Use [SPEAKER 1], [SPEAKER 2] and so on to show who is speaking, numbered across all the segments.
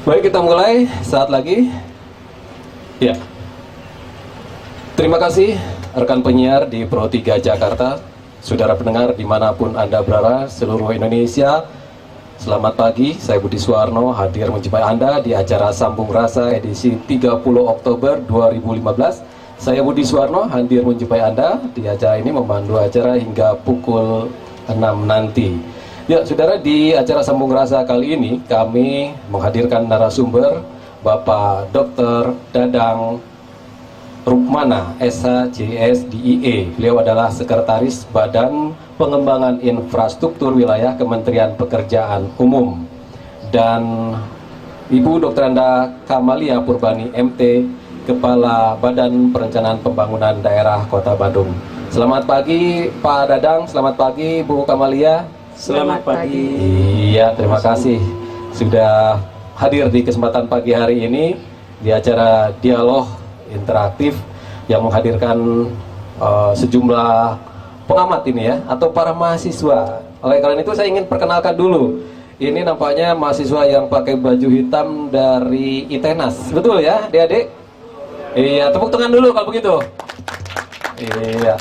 [SPEAKER 1] Baik, kita mulai saat lagi. Ya. Terima kasih rekan penyiar di Pro 3 Jakarta, saudara pendengar dimanapun Anda berada, seluruh Indonesia. Selamat pagi, saya Budi Suwarno hadir menjumpai Anda di acara Sambung Rasa edisi 30 Oktober 2015. Saya Budi Suwarno hadir menjumpai Anda di acara ini, memandu acara hingga pukul 6 nanti. Ya, saudara, di acara Sambung Rasa kali ini kami menghadirkan narasumber Bapak Dr. Dadang Rukmana, SHJS DIE. Beliau adalah Sekretaris Badan Pengembangan Infrastruktur Wilayah Kementerian Pekerjaan Umum. Dan Ibu Dr. Anda Kamalia Purbani MT, Kepala Badan Perencanaan Pembangunan Daerah Kota Bandung. Selamat pagi Pak Dadang, selamat pagi Bu Kamalia.
[SPEAKER 2] Selamat pagi.
[SPEAKER 1] Iya, terima kasih sudah hadir di kesempatan pagi hari ini di acara dialog interaktif yang menghadirkan sejumlah pengamat ini ya, atau para mahasiswa. Oleh karena itu saya ingin perkenalkan dulu. Ini nampaknya mahasiswa yang pakai baju hitam dari ITENAS. Betul ya, adik-adik? Iya, tepuk tangan dulu kalau begitu. Iya.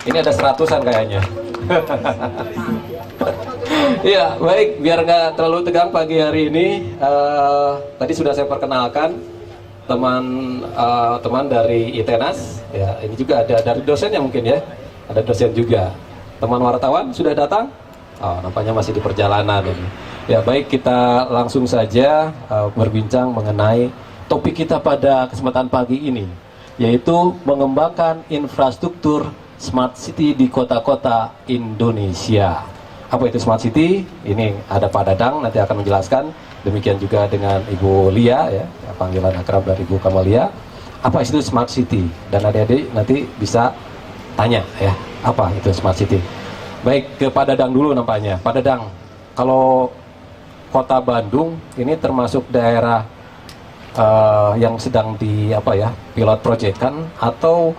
[SPEAKER 1] Ini ada 100-an kayaknya. Iya, baik, biar nggak terlalu tegang pagi hari ini. Tadi sudah saya perkenalkan teman-teman dari ITENAS. Ya, ini juga ada dari dosennya mungkin ya. Ada dosen juga. Teman wartawan sudah datang? Oh, nampaknya masih di perjalanan ini. Ya, baik, kita langsung saja berbincang mengenai topik kita pada kesempatan pagi ini, yaitu mengembangkan infrastruktur Smart City di kota-kota Indonesia. Apa itu Smart City? Ini ada Pak Dadang nanti akan menjelaskan. Demikian juga dengan Ibu Lia ya, panggilan akrab dari Ibu Kamalia. Apa itu Smart City? Dan adik-adik nanti bisa tanya ya, apa itu Smart City. Baik, ke Pak Dadang dulu nampaknya. Pak Dadang, kalau Kota Bandung ini termasuk daerah yang sedang di pilot project kan, atau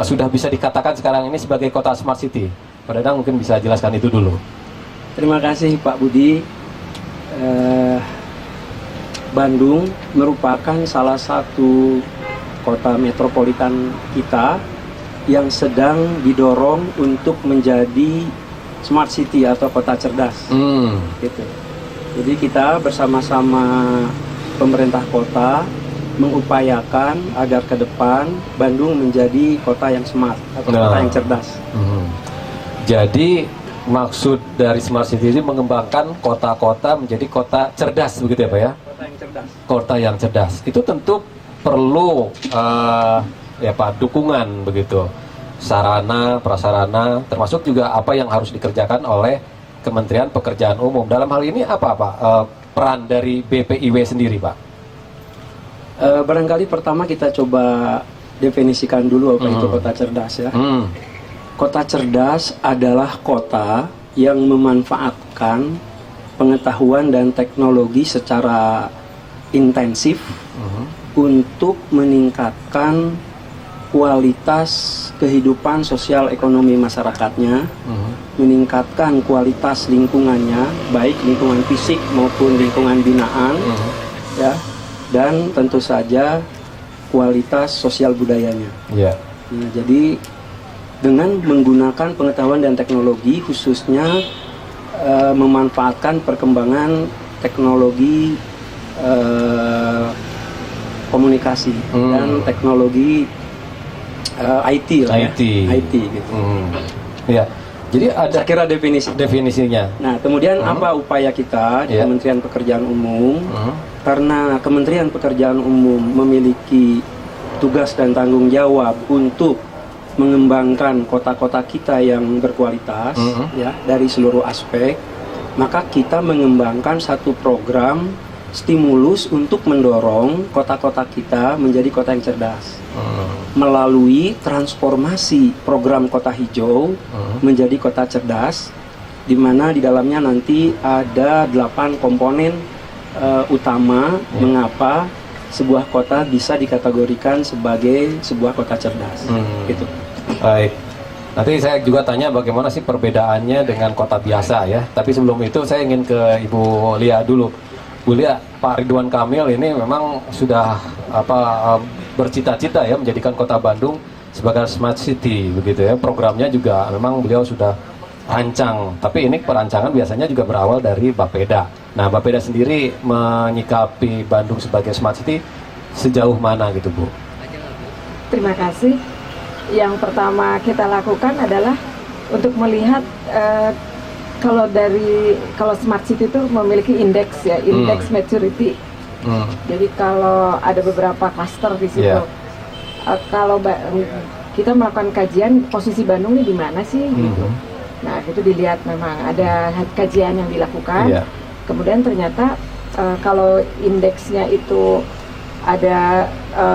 [SPEAKER 1] sudah bisa dikatakan sekarang ini sebagai kota Smart City? Pak Dadang mungkin bisa jelaskan itu dulu.
[SPEAKER 2] Terima kasih Pak Budi. Bandung merupakan salah satu kota metropolitan kita yang sedang didorong untuk menjadi Smart City atau kota cerdas. Gitu. Jadi kita bersama-sama pemerintah kota mengupayakan agar ke depan Bandung menjadi kota yang smart atau kota yang cerdas.
[SPEAKER 1] Jadi maksud dari Smart City ini mengembangkan kota-kota menjadi kota cerdas, begitu ya Pak ya?
[SPEAKER 2] Kota yang cerdas.
[SPEAKER 1] Kota yang cerdas. Itu tentu perlu Pak, dukungan begitu, sarana, prasarana, termasuk juga apa yang harus dikerjakan oleh Kementerian Pekerjaan Umum. Dalam hal ini apa Pak peran dari BPIW sendiri Pak?
[SPEAKER 2] Barangkali pertama kita coba definisikan dulu apa itu kota cerdas ya. Kota cerdas adalah kota yang memanfaatkan pengetahuan dan teknologi secara intensif untuk meningkatkan kualitas kehidupan sosial ekonomi masyarakatnya, meningkatkan kualitas lingkungannya, baik lingkungan fisik maupun lingkungan binaan, ya, dan tentu saja kualitas sosial budayanya.
[SPEAKER 1] Yeah.
[SPEAKER 2] Nah, jadi dengan menggunakan pengetahuan dan teknologi, khususnya memanfaatkan perkembangan teknologi komunikasi dan teknologi IT lah ya. IT gitu.
[SPEAKER 1] Ya. Jadi ada
[SPEAKER 2] saya kira
[SPEAKER 1] definisinya.
[SPEAKER 2] Nah, kemudian apa upaya kita di Kementerian Pekerjaan Umum? Karena Kementerian Pekerjaan Umum memiliki tugas dan tanggung jawab untuk mengembangkan kota-kota kita yang berkualitas ya dari seluruh aspek, maka kita mengembangkan satu program stimulus untuk mendorong kota-kota kita menjadi kota yang cerdas melalui transformasi program kota hijau menjadi kota cerdas, di mana di dalamnya nanti ada 8 komponen utama mengapa sebuah kota bisa dikategorikan sebagai sebuah kota cerdas. Gitu.
[SPEAKER 1] Baik. Nanti saya juga tanya bagaimana sih perbedaannya dengan kota biasa ya. Tapi sebelum itu saya ingin ke Ibu Lia dulu. Bu Lia, Pak Ridwan Kamil ini memang sudah bercita-cita ya menjadikan Kota Bandung sebagai smart city begitu ya. Programnya juga memang beliau sudah rancang. Tapi ini perancangan biasanya juga berawal dari Bapeda. Nah, Bapeda sendiri menyikapi Bandung sebagai smart city sejauh mana gitu, Bu?
[SPEAKER 3] Terima kasih. Yang pertama kita lakukan adalah untuk melihat kalau smart city itu memiliki indeks ya, indeks maturity. Jadi kalau ada beberapa klaster di situ, kalau kita melakukan kajian posisi Bandung ini di mana sih gitu. Nah itu dilihat, memang ada kajian yang dilakukan. Kemudian ternyata kalau indeksnya itu ada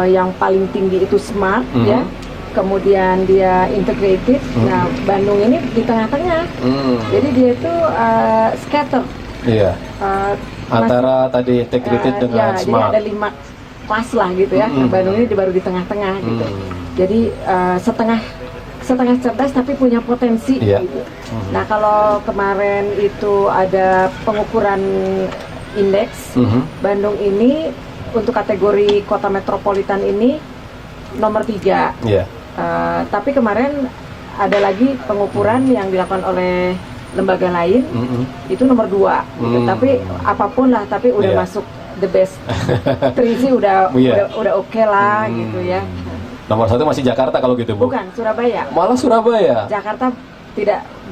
[SPEAKER 3] yang paling tinggi itu smart ya. Kemudian dia integrated. Nah, Bandung ini di tengah-tengah. Jadi dia itu scatter. Iya.
[SPEAKER 1] Antara tadi integrated dengan smart.
[SPEAKER 3] Jadi ada 5 kelas lah gitu ya. Nah, Bandung ini baru di tengah-tengah gitu. Jadi setengah cerdas tapi punya potensi gitu. Nah, kalau kemarin itu ada pengukuran indeks, Bandung ini untuk kategori kota metropolitan ini nomor 3. Tapi kemarin ada lagi pengukuran yang dilakukan oleh lembaga lain, itu nomor 2 gitu. Tapi apapun lah, tapi udah masuk the best 3 sih udah oke lah gitu ya.
[SPEAKER 1] Nomor 1 masih Jakarta kalau gitu, Bu?
[SPEAKER 3] Bukan, Surabaya.
[SPEAKER 1] Malah Surabaya?
[SPEAKER 3] Jakarta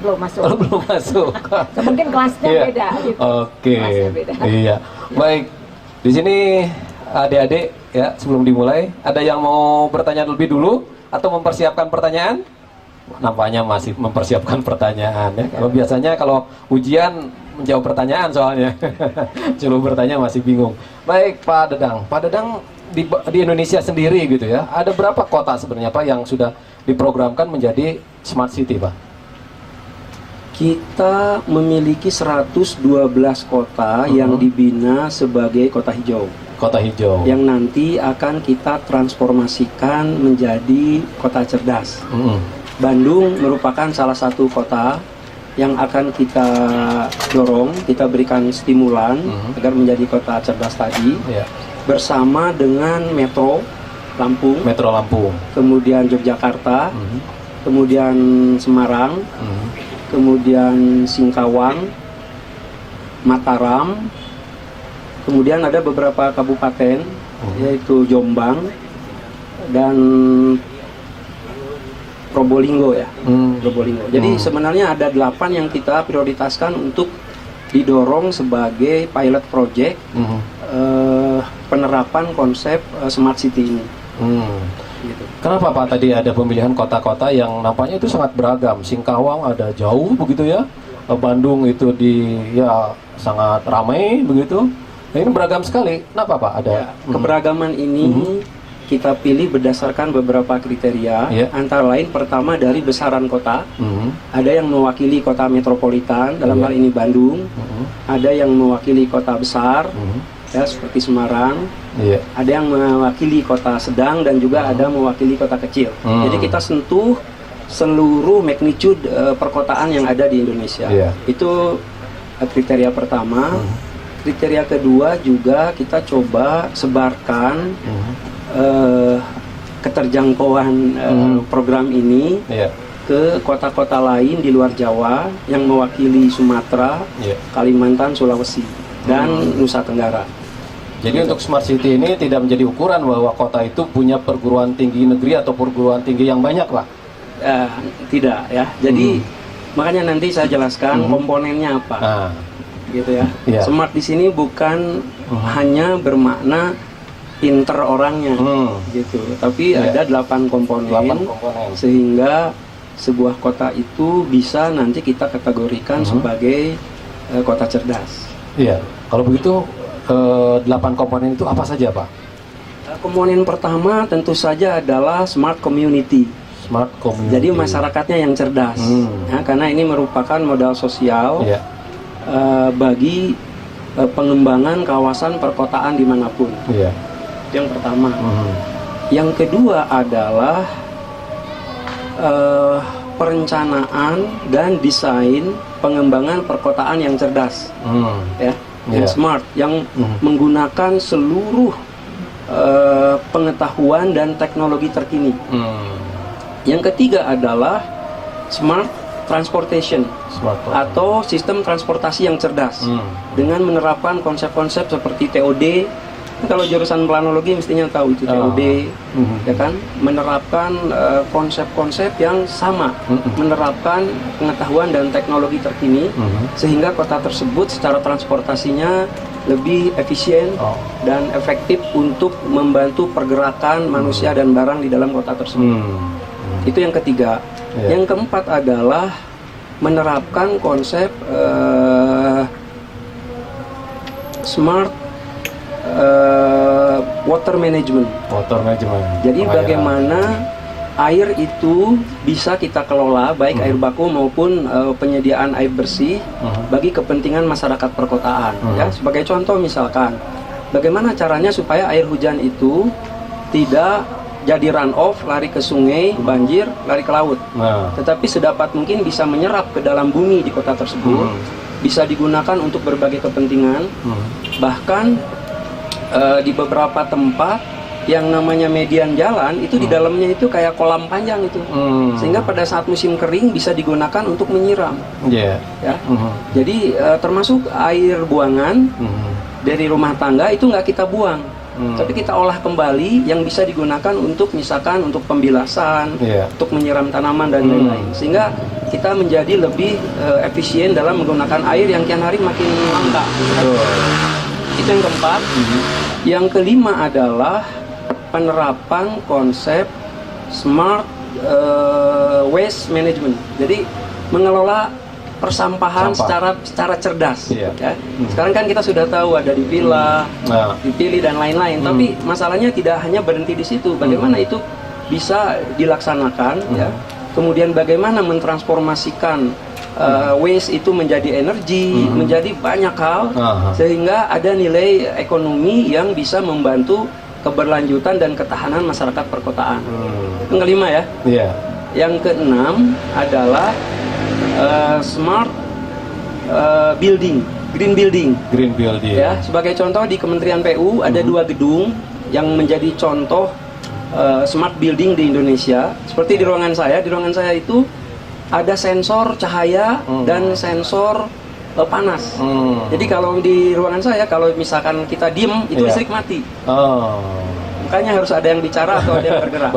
[SPEAKER 3] belum masuk.
[SPEAKER 1] Belum masuk.
[SPEAKER 3] Mungkin kelasnya beda gitu.
[SPEAKER 1] Oke. Iya. Baik. Di sini adik-adik ya, sebelum dimulai ada yang mau bertanya lebih dulu atau mempersiapkan pertanyaan? Nampaknya masih mempersiapkan pertanyaan ya. Kalau biasanya kalau ujian menjawab pertanyaan soalnya. Sebelum bertanya masih bingung. Baik, Pak Dedang. Pak Dedang di Indonesia sendiri gitu ya. Ada berapa kota sebenarnya Pak yang sudah diprogramkan menjadi smart city, Pak?
[SPEAKER 2] Kita memiliki 112 kota yang dibina sebagai kota hijau.
[SPEAKER 1] Kota hijau.
[SPEAKER 2] Yang nanti akan kita transformasikan menjadi kota cerdas. Bandung merupakan salah satu kota yang akan kita dorong, kita berikan stimulan agar menjadi kota cerdas tadi. Bersama dengan Metro Lampung, kemudian Yogyakarta, kemudian Semarang, kemudian Singkawang, Mataram, kemudian ada beberapa kabupaten yaitu Jombang dan Probolinggo ya. Probolinggo. Jadi sebenarnya ada 8 yang kita prioritaskan untuk didorong sebagai pilot project penerapan konsep smart city ini. Gitu.
[SPEAKER 1] Kenapa Pak tadi ada pemilihan kota-kota yang nampaknya itu sangat beragam? Singkawang ada jauh begitu ya, Bandung itu sangat ramai begitu. Nah, ini beragam sekali. Kenapa Pak ada?
[SPEAKER 2] Keberagaman ini kita pilih berdasarkan beberapa kriteria. Antara lain pertama dari besaran kota. Ada yang mewakili kota metropolitan, dalam hal ini Bandung. Ada yang mewakili kota besar. Ya, seperti Semarang, ada yang mewakili kota sedang dan juga ada mewakili kota kecil. Jadi kita sentuh seluruh magnitude perkotaan yang ada di Indonesia. Itu kriteria pertama. Kriteria kedua juga kita coba sebarkan keterjangkauan program ini ke kota-kota lain di luar Jawa yang mewakili Sumatera, Kalimantan, Sulawesi, dan Nusa Tenggara.
[SPEAKER 1] Jadi untuk smart city ini tidak menjadi ukuran bahwa kota itu punya perguruan tinggi negeri atau perguruan tinggi yang banyak, Pak?
[SPEAKER 2] Tidak ya. Jadi makanya nanti saya jelaskan komponennya apa. Gitu ya. Smart di sini bukan hanya bermakna pinter orangnya, gitu. Tapi ada 8 komponen, sehingga sebuah kota itu bisa nanti kita kategorikan sebagai kota cerdas.
[SPEAKER 1] Iya. Kalau begitu 8 komponen itu apa saja, Pak?
[SPEAKER 2] Komponen pertama tentu saja adalah smart community.
[SPEAKER 1] Smart community.
[SPEAKER 2] Jadi masyarakatnya yang cerdas, ya, karena ini merupakan modal sosial bagi pengembangan kawasan perkotaan dimanapun. Yang pertama. Yang kedua adalah perencanaan dan desain pengembangan perkotaan yang cerdas. Ya. yang smart, yang menggunakan seluruh pengetahuan dan teknologi terkini. Yang ketiga adalah smart transportation, atau sistem transportasi yang cerdas, dengan menerapkan konsep-konsep seperti TOD. Kalau jurusan planologi mestinya tahu itu TOD, ya kan, menerapkan konsep-konsep yang sama, menerapkan pengetahuan dan teknologi terkini, sehingga kota tersebut secara transportasinya lebih efisien dan efektif untuk membantu pergerakan manusia dan barang di dalam kota tersebut. Itu yang ketiga. Yang keempat adalah menerapkan konsep smart water management. Jadi bagaimana air itu bisa kita kelola, baik air baku maupun penyediaan air bersih bagi kepentingan masyarakat perkotaan. Ya, sebagai contoh misalkan, bagaimana caranya supaya air hujan itu tidak jadi run off, lari ke sungai, banjir, lari ke laut. Tetapi sedapat mungkin bisa menyerap ke dalam bumi di kota tersebut, bisa digunakan untuk berbagai kepentingan. Bahkan di beberapa tempat yang namanya median jalan itu di dalamnya itu kayak kolam panjang itu, sehingga pada saat musim kering bisa digunakan untuk menyiram. Ya, jadi termasuk air buangan dari rumah tangga itu nggak kita buang, tapi kita olah kembali yang bisa digunakan untuk misalkan untuk pembilasan, untuk menyiram tanaman dan lain-lain, sehingga kita menjadi lebih efisien dalam menggunakan air yang kian hari makin langka. Itu yang keempat. Yang kelima adalah penerapan konsep smart waste management. Jadi mengelola persampahan secara cerdas. Ya. Sekarang kan kita sudah tahu ada di villa, dipilih dan lain-lain. Tapi masalahnya tidak hanya berhenti di situ. Bagaimana itu bisa dilaksanakan? Ya. Kemudian bagaimana mentransformasikan waste itu menjadi energi, menjadi banyak hal, sehingga ada nilai ekonomi yang bisa membantu keberlanjutan dan ketahanan masyarakat perkotaan. Yang kelima ya. Yang keenam adalah smart building, green building. Ya, sebagai contoh di Kementerian PU ada 2 gedung yang menjadi contoh smart building di Indonesia. Seperti di ruangan saya itu ada sensor cahaya dan sensor panas. Jadi kalau di ruangan saya, kalau misalkan kita diem, itu listrik mati. Makanya harus ada yang bicara atau ada yang bergerak.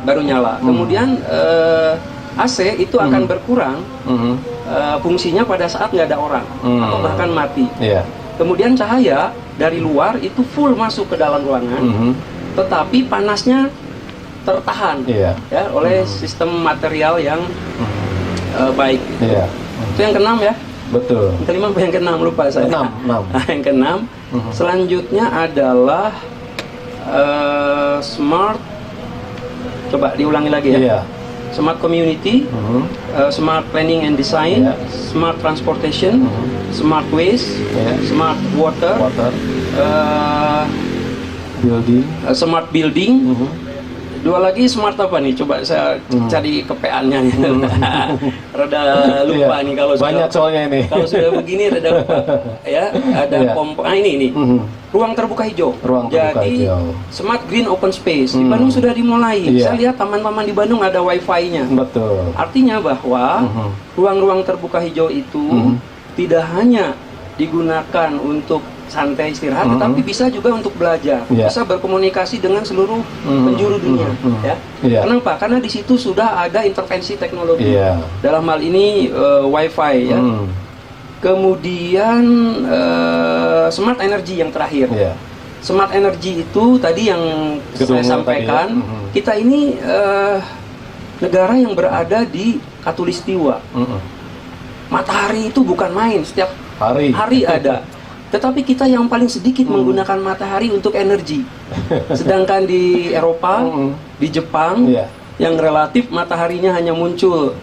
[SPEAKER 2] Baru nyala. Kemudian AC itu akan berkurang fungsinya pada saat nggak ada orang atau bahkan mati. Kemudian cahaya dari luar itu full masuk ke dalam ruangan, tetapi panasnya tertahan ya oleh sistem material yang baik. Itu yang keenam ya.
[SPEAKER 1] Betul.
[SPEAKER 2] Yang kelima apa yang keenam lupa saya. Yang keenam selanjutnya adalah smart. Coba diulangi lagi ya. Smart community, smart planning and design, smart transportation, smart waste, smart water, smart building. 2 lagi smart apa nih? Coba saya cari kepeannya. Rada lupa nih kalau
[SPEAKER 1] banyak soalnya ini.
[SPEAKER 2] Kalau sudah begini rada lupa. Ya, ada pompa. Ini. Ruang terbuka hijau. Jadi smart green open space di Bandung sudah dimulai. Saya lihat taman-taman di Bandung ada wifi-nya.
[SPEAKER 1] Betul.
[SPEAKER 2] Artinya bahwa ruang-ruang terbuka hijau itu tidak hanya digunakan untuk santai istirahat, tetapi bisa juga untuk belajar, bisa berkomunikasi dengan seluruh penjuru dunia. Kenapa? Karena di situ sudah ada intervensi teknologi. Dalam hal ini wifi ya. Kemudian smart energy yang terakhir. Smart energy itu tadi yang saya sampaikan. Kita ini negara yang berada di Katulistiwa. Matahari itu bukan main, setiap hari ada. Tetapi kita yang paling sedikit menggunakan matahari untuk energi. Sedangkan di Eropa, di Jepang, yang relatif mataharinya hanya muncul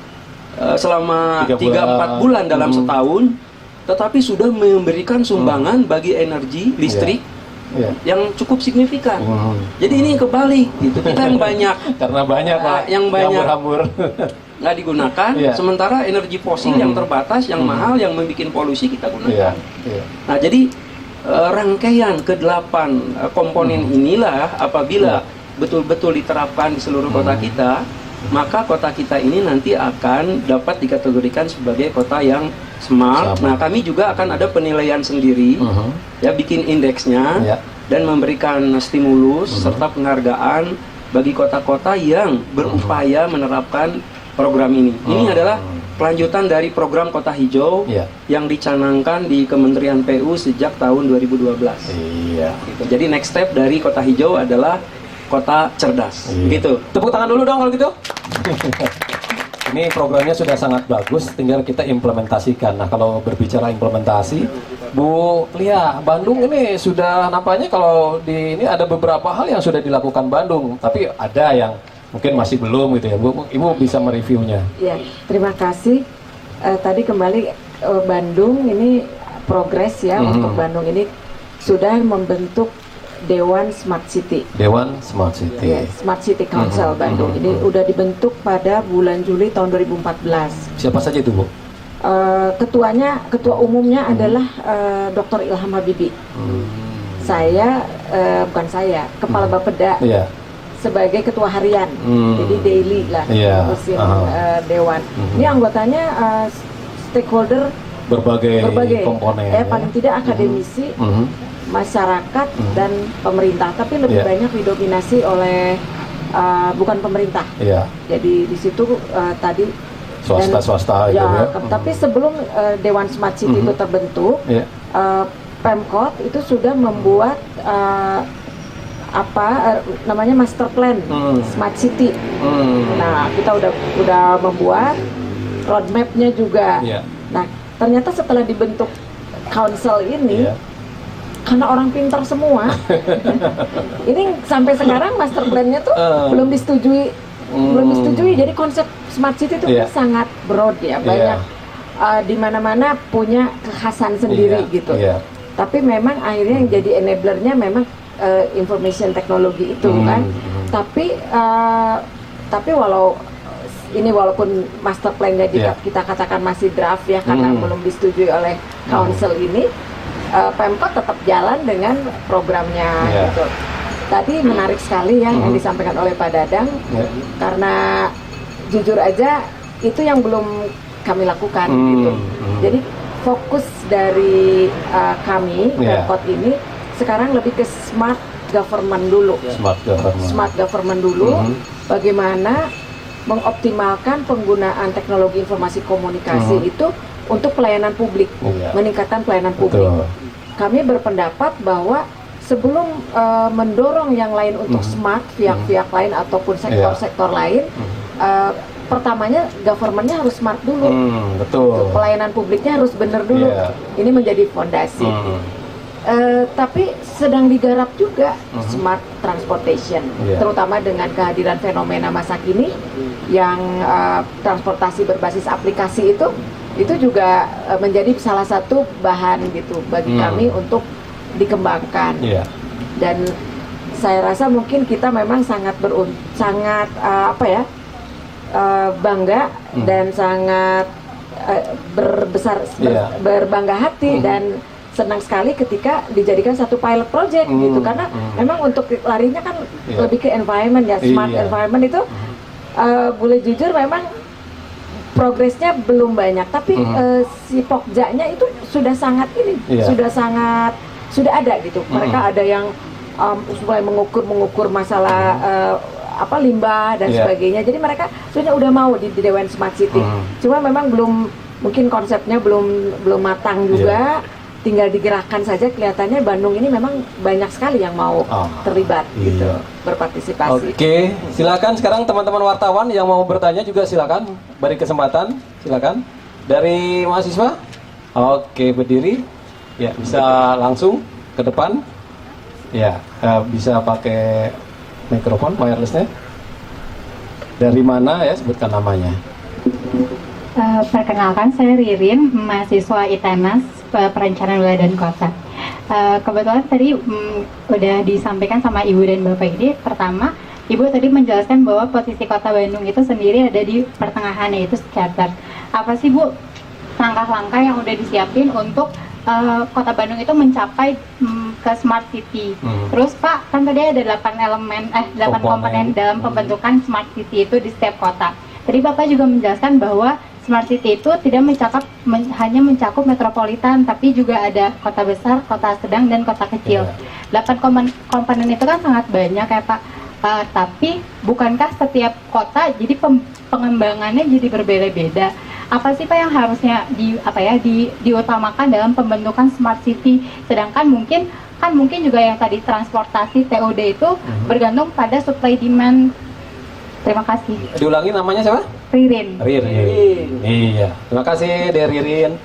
[SPEAKER 2] selama 3-4 bulan dalam setahun, tetapi sudah memberikan sumbangan bagi energi listrik yang cukup signifikan. Jadi ini kebalik gitu. Kita yang banyak
[SPEAKER 1] karena banyak
[SPEAKER 2] yang banyak
[SPEAKER 1] hambur-hambur.
[SPEAKER 2] nggak digunakan, sementara energi fosil yang terbatas, yang mahal, yang membuat polusi kita gunakan. Nah, jadi rangkaian ke-8 komponen inilah apabila betul-betul diterapkan di seluruh kota kita, maka kota kita ini nanti akan dapat dikategorikan sebagai kota yang smart. Nah, kami juga akan ada penilaian sendiri, ya, bikin indeksnya, dan memberikan stimulus serta penghargaan bagi kota-kota yang berupaya menerapkan program ini. Ini adalah kelanjutan dari program Kota Hijau yang dicanangkan di Kementerian PU sejak tahun 2012. Gitu. Jadi next step dari Kota Hijau adalah kota cerdas. Gitu.
[SPEAKER 1] Tepuk tangan dulu dong kalau gitu. Ini programnya sudah sangat bagus, tinggal kita implementasikan. Nah, kalau berbicara implementasi, Bu Lia, Bandung ini sudah nampaknya kalau di ini ada beberapa hal yang sudah dilakukan Bandung, tapi ada yang mungkin masih belum gitu ya, Bu. Ibu bisa mereviewnya.
[SPEAKER 3] Ya, terima kasih. Tadi kembali Bandung ini progres ya, untuk Bandung ini sudah membentuk Dewan Smart City.
[SPEAKER 1] Dewan Smart City.
[SPEAKER 3] Ya, Smart City Council Bandung. Ini udah dibentuk pada bulan Juli tahun 2014.
[SPEAKER 1] Siapa saja itu, Bu?
[SPEAKER 3] Ketua umumnya adalah Dr. Ilham Habibie. Saya, bukan saya, Kepala Bapeda. Sebagai ketua harian, jadi daily lah, ngurusin dewan. Ini anggotanya stakeholder berbagai komponen, paling tidak akademisi, masyarakat dan pemerintah, tapi lebih banyak didominasi oleh bukan pemerintah. Jadi di situ tadi
[SPEAKER 1] swasta
[SPEAKER 3] ya, tapi sebelum Dewan Smart City itu terbentuk, Pemkot itu sudah membuat namanya master plan Smart City. Nah, kita udah membuat roadmapnya juga. Nah, ternyata setelah dibentuk council ini, karena orang pintar semua, ini sampai sekarang master plan-nya tuh belum disetujui. Jadi konsep Smart City itu sangat broad ya, banyak di mana-mana punya kekhasan sendiri gitu. Tapi memang akhirnya yang jadi enablernya memang information teknologi itu kan. Tapi walaupun master plan-nya kita katakan masih draft ya, karena belum disetujui oleh council ini, Pemkot tetap jalan dengan programnya gitu. Tadi menarik sekali ya yang disampaikan oleh Pak Dadang, karena jujur aja itu yang belum kami lakukan gitu. Jadi fokus dari kami Pemkot ini sekarang lebih ke smart government dulu. Smart government dulu. Bagaimana mengoptimalkan penggunaan teknologi informasi komunikasi itu untuk pelayanan publik, meningkatkan pelayanan publik. Kami berpendapat bahwa sebelum mendorong yang lain untuk smart, pihak-pihak lain ataupun sektor-sektor lain, pertamanya governmentnya harus smart dulu. Pelayanan publiknya harus benar dulu. Ini menjadi fondasi. Tapi sedang digarap juga smart transportation, terutama dengan kehadiran fenomena masa kini yang transportasi berbasis aplikasi itu juga menjadi salah satu bahan gitu bagi kami untuk dikembangkan. Dan saya rasa mungkin kita memang sangat bangga dan sangat berbangga hati dan senang sekali ketika dijadikan satu pilot project gitu, karena memang untuk larinya kan lebih ke environment ya, smart environment itu boleh jujur memang progresnya belum banyak, tapi si Pokjanya itu sudah sangat sudah ada gitu. Mereka ada yang mulai mengukur masalah limbah dan sebagainya. Jadi mereka sudah mau di Dewan Smart City. Cuma memang mungkin konsepnya belum matang juga. Tinggal digerakkan saja. Kelihatannya Bandung ini memang banyak sekali yang mau terlibat gitu, berpartisipasi.
[SPEAKER 1] Oke, silakan sekarang teman-teman wartawan yang mau bertanya juga silakan, beri kesempatan, silakan. Dari mahasiswa? Oke, berdiri. Ya, bisa langsung ke depan. Ya, bisa pakai mikrofon wirelessnya. Dari mana ya, sebutkan namanya.
[SPEAKER 4] Perkenalkan, saya Ririn, mahasiswa ITENAS Perencanaan Wilayah dan Kota. Kebetulan tadi udah disampaikan sama Ibu dan Bapak ini, pertama Ibu tadi menjelaskan bahwa posisi Kota Bandung itu sendiri ada di pertengahan, yaitu charter. Apa sih Bu langkah-langkah yang udah disiapin untuk Kota Bandung itu mencapai ke smart city? Terus Pak, kan tadi ada 8 komponen dalam pembentukan smart city itu di setiap kota. Tadi Bapak juga menjelaskan bahwa smart city itu tidak hanya mencakup metropolitan, tapi juga ada kota besar, kota sedang, dan kota kecil. 8 komponen itu kan sangat banyak ya Pak. Tapi bukankah setiap kota jadi pengembangannya jadi berbeda-beda? Apa sih Pak yang harusnya diutamakan dalam pembentukan smart city? Sedangkan mungkin juga yang tadi transportasi TOD itu bergantung pada supply demand. Terima kasih.
[SPEAKER 1] Diulangi namanya siapa?
[SPEAKER 4] Ririn.
[SPEAKER 1] Iya. Terima kasih Der Ririn.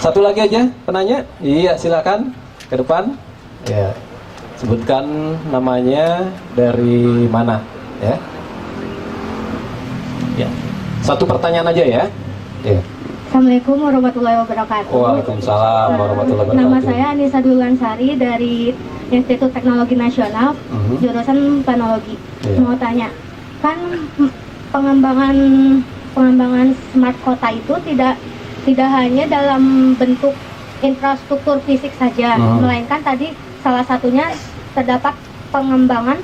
[SPEAKER 1] Satu lagi aja penanya. Iya, silakan ke depan. Ya. Sebutkan namanya, dari mana, ya. Ya. Satu pertanyaan aja ya. Ya.
[SPEAKER 5] Assalamualaikum warahmatullahi wabarakatuh.
[SPEAKER 1] Waalaikumsalam warahmatullahi wabarakatuh.
[SPEAKER 5] Nama saya Anissa Dulansari dari Institut Teknologi Nasional, jurusan Planologi. Mau tanya, kan pengembangan smart kota itu tidak hanya dalam bentuk infrastruktur fisik saja, melainkan tadi salah satunya terdapat pengembangan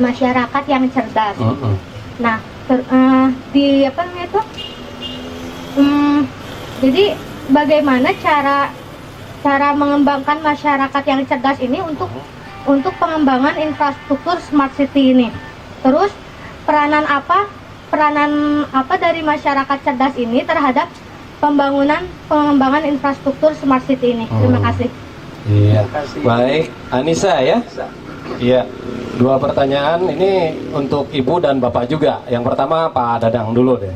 [SPEAKER 5] masyarakat yang cerdas. Nah, jadi bagaimana cara mengembangkan masyarakat yang cerdas ini untuk pengembangan infrastruktur smart city ini? Terus peranan apa dari masyarakat cerdas ini terhadap pengembangan infrastruktur smart city ini? Terima kasih.
[SPEAKER 1] Iya. Baik, Anissa ya. Iya. 2 pertanyaan ini untuk Ibu dan Bapak juga. Yang pertama Pak Dadang dulu deh.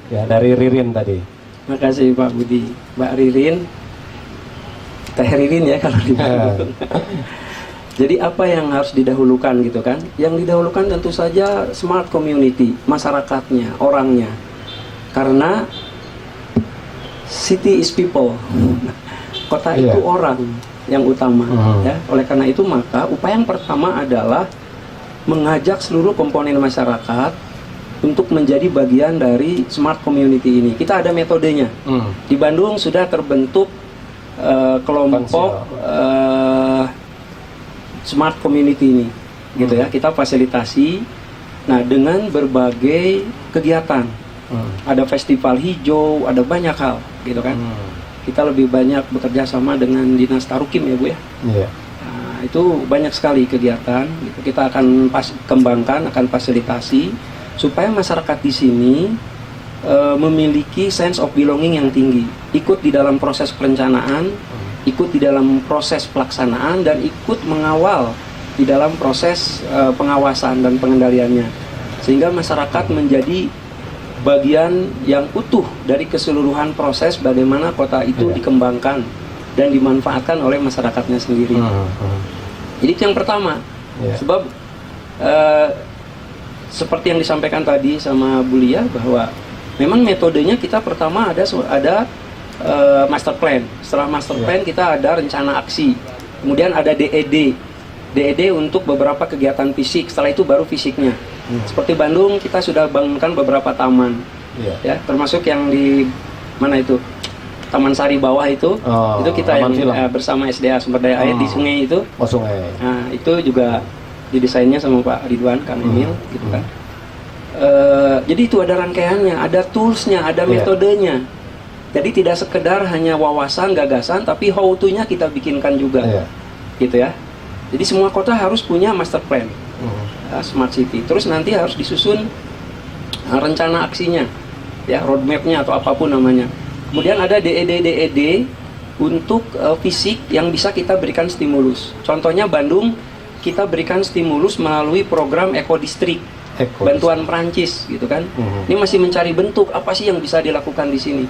[SPEAKER 1] Ya, dari Ririn tadi.
[SPEAKER 2] Terima kasih Pak Budi. Mbak Ririn, Teh Ririn ya kalau di Bandung. Jadi apa yang harus didahulukan gitu kan? Yang didahulukan tentu saja smart community, masyarakatnya, orangnya. Karena city is people. Kota itu orang yang utama, ya. Oleh karena itu maka upaya yang pertama adalah mengajak seluruh komponen masyarakat untuk menjadi bagian dari smart community ini. Kita ada metodenya. Di Bandung sudah terbentuk kelompok smart community ini, gitu ya. Kita fasilitasi, nah dengan berbagai kegiatan. Ada festival hijau, ada banyak hal, gitu kan. Kita lebih banyak bekerja sama dengan Dinas Tarukim ya Bu ya. Nah, itu banyak sekali kegiatan. Gitu. Kita akan kembangkan, akan fasilitasi supaya masyarakat di sini memiliki sense of belonging yang tinggi, ikut di dalam proses perencanaan, ikut di dalam proses pelaksanaan, dan ikut mengawal di dalam proses pengawasan dan pengendaliannya, sehingga masyarakat menjadi bagian yang utuh dari keseluruhan proses bagaimana kota itu dikembangkan dan dimanfaatkan oleh masyarakatnya sendiri. Jadi itu yang pertama. Sebab seperti yang disampaikan tadi sama Bu Lia, bahwa memang metodenya kita pertama ada master plan. Setelah master plan kita ada rencana aksi. Kemudian ada DED untuk beberapa kegiatan fisik. Setelah itu baru fisiknya. Seperti Bandung kita sudah bangunkan beberapa taman. Ya, termasuk yang di mana itu? Taman Sari bawah itu. Itu kita yang bersama SDA Sumber Daya Air di sungai itu.
[SPEAKER 1] Sungai.
[SPEAKER 2] Nah, itu juga didesainnya sama Pak Ridwan, Kang Emil, gitu kan. Jadi itu ada rangkaiannya, ada toolsnya, ada metodenya. Jadi tidak sekedar hanya wawasan, gagasan, tapi how to-nya kita bikinkan juga, gitu ya. Jadi semua kota harus punya master plan, smart city. Terus nanti harus disusun rencana aksinya, ya, roadmap-nya atau apapun namanya. Kemudian ada DED untuk fisik yang bisa kita berikan stimulus. Contohnya Bandung, kita berikan stimulus melalui program Ekodistrik, bantuan Perancis, gitu kan. Ini masih mencari bentuk apa sih yang bisa dilakukan di sini.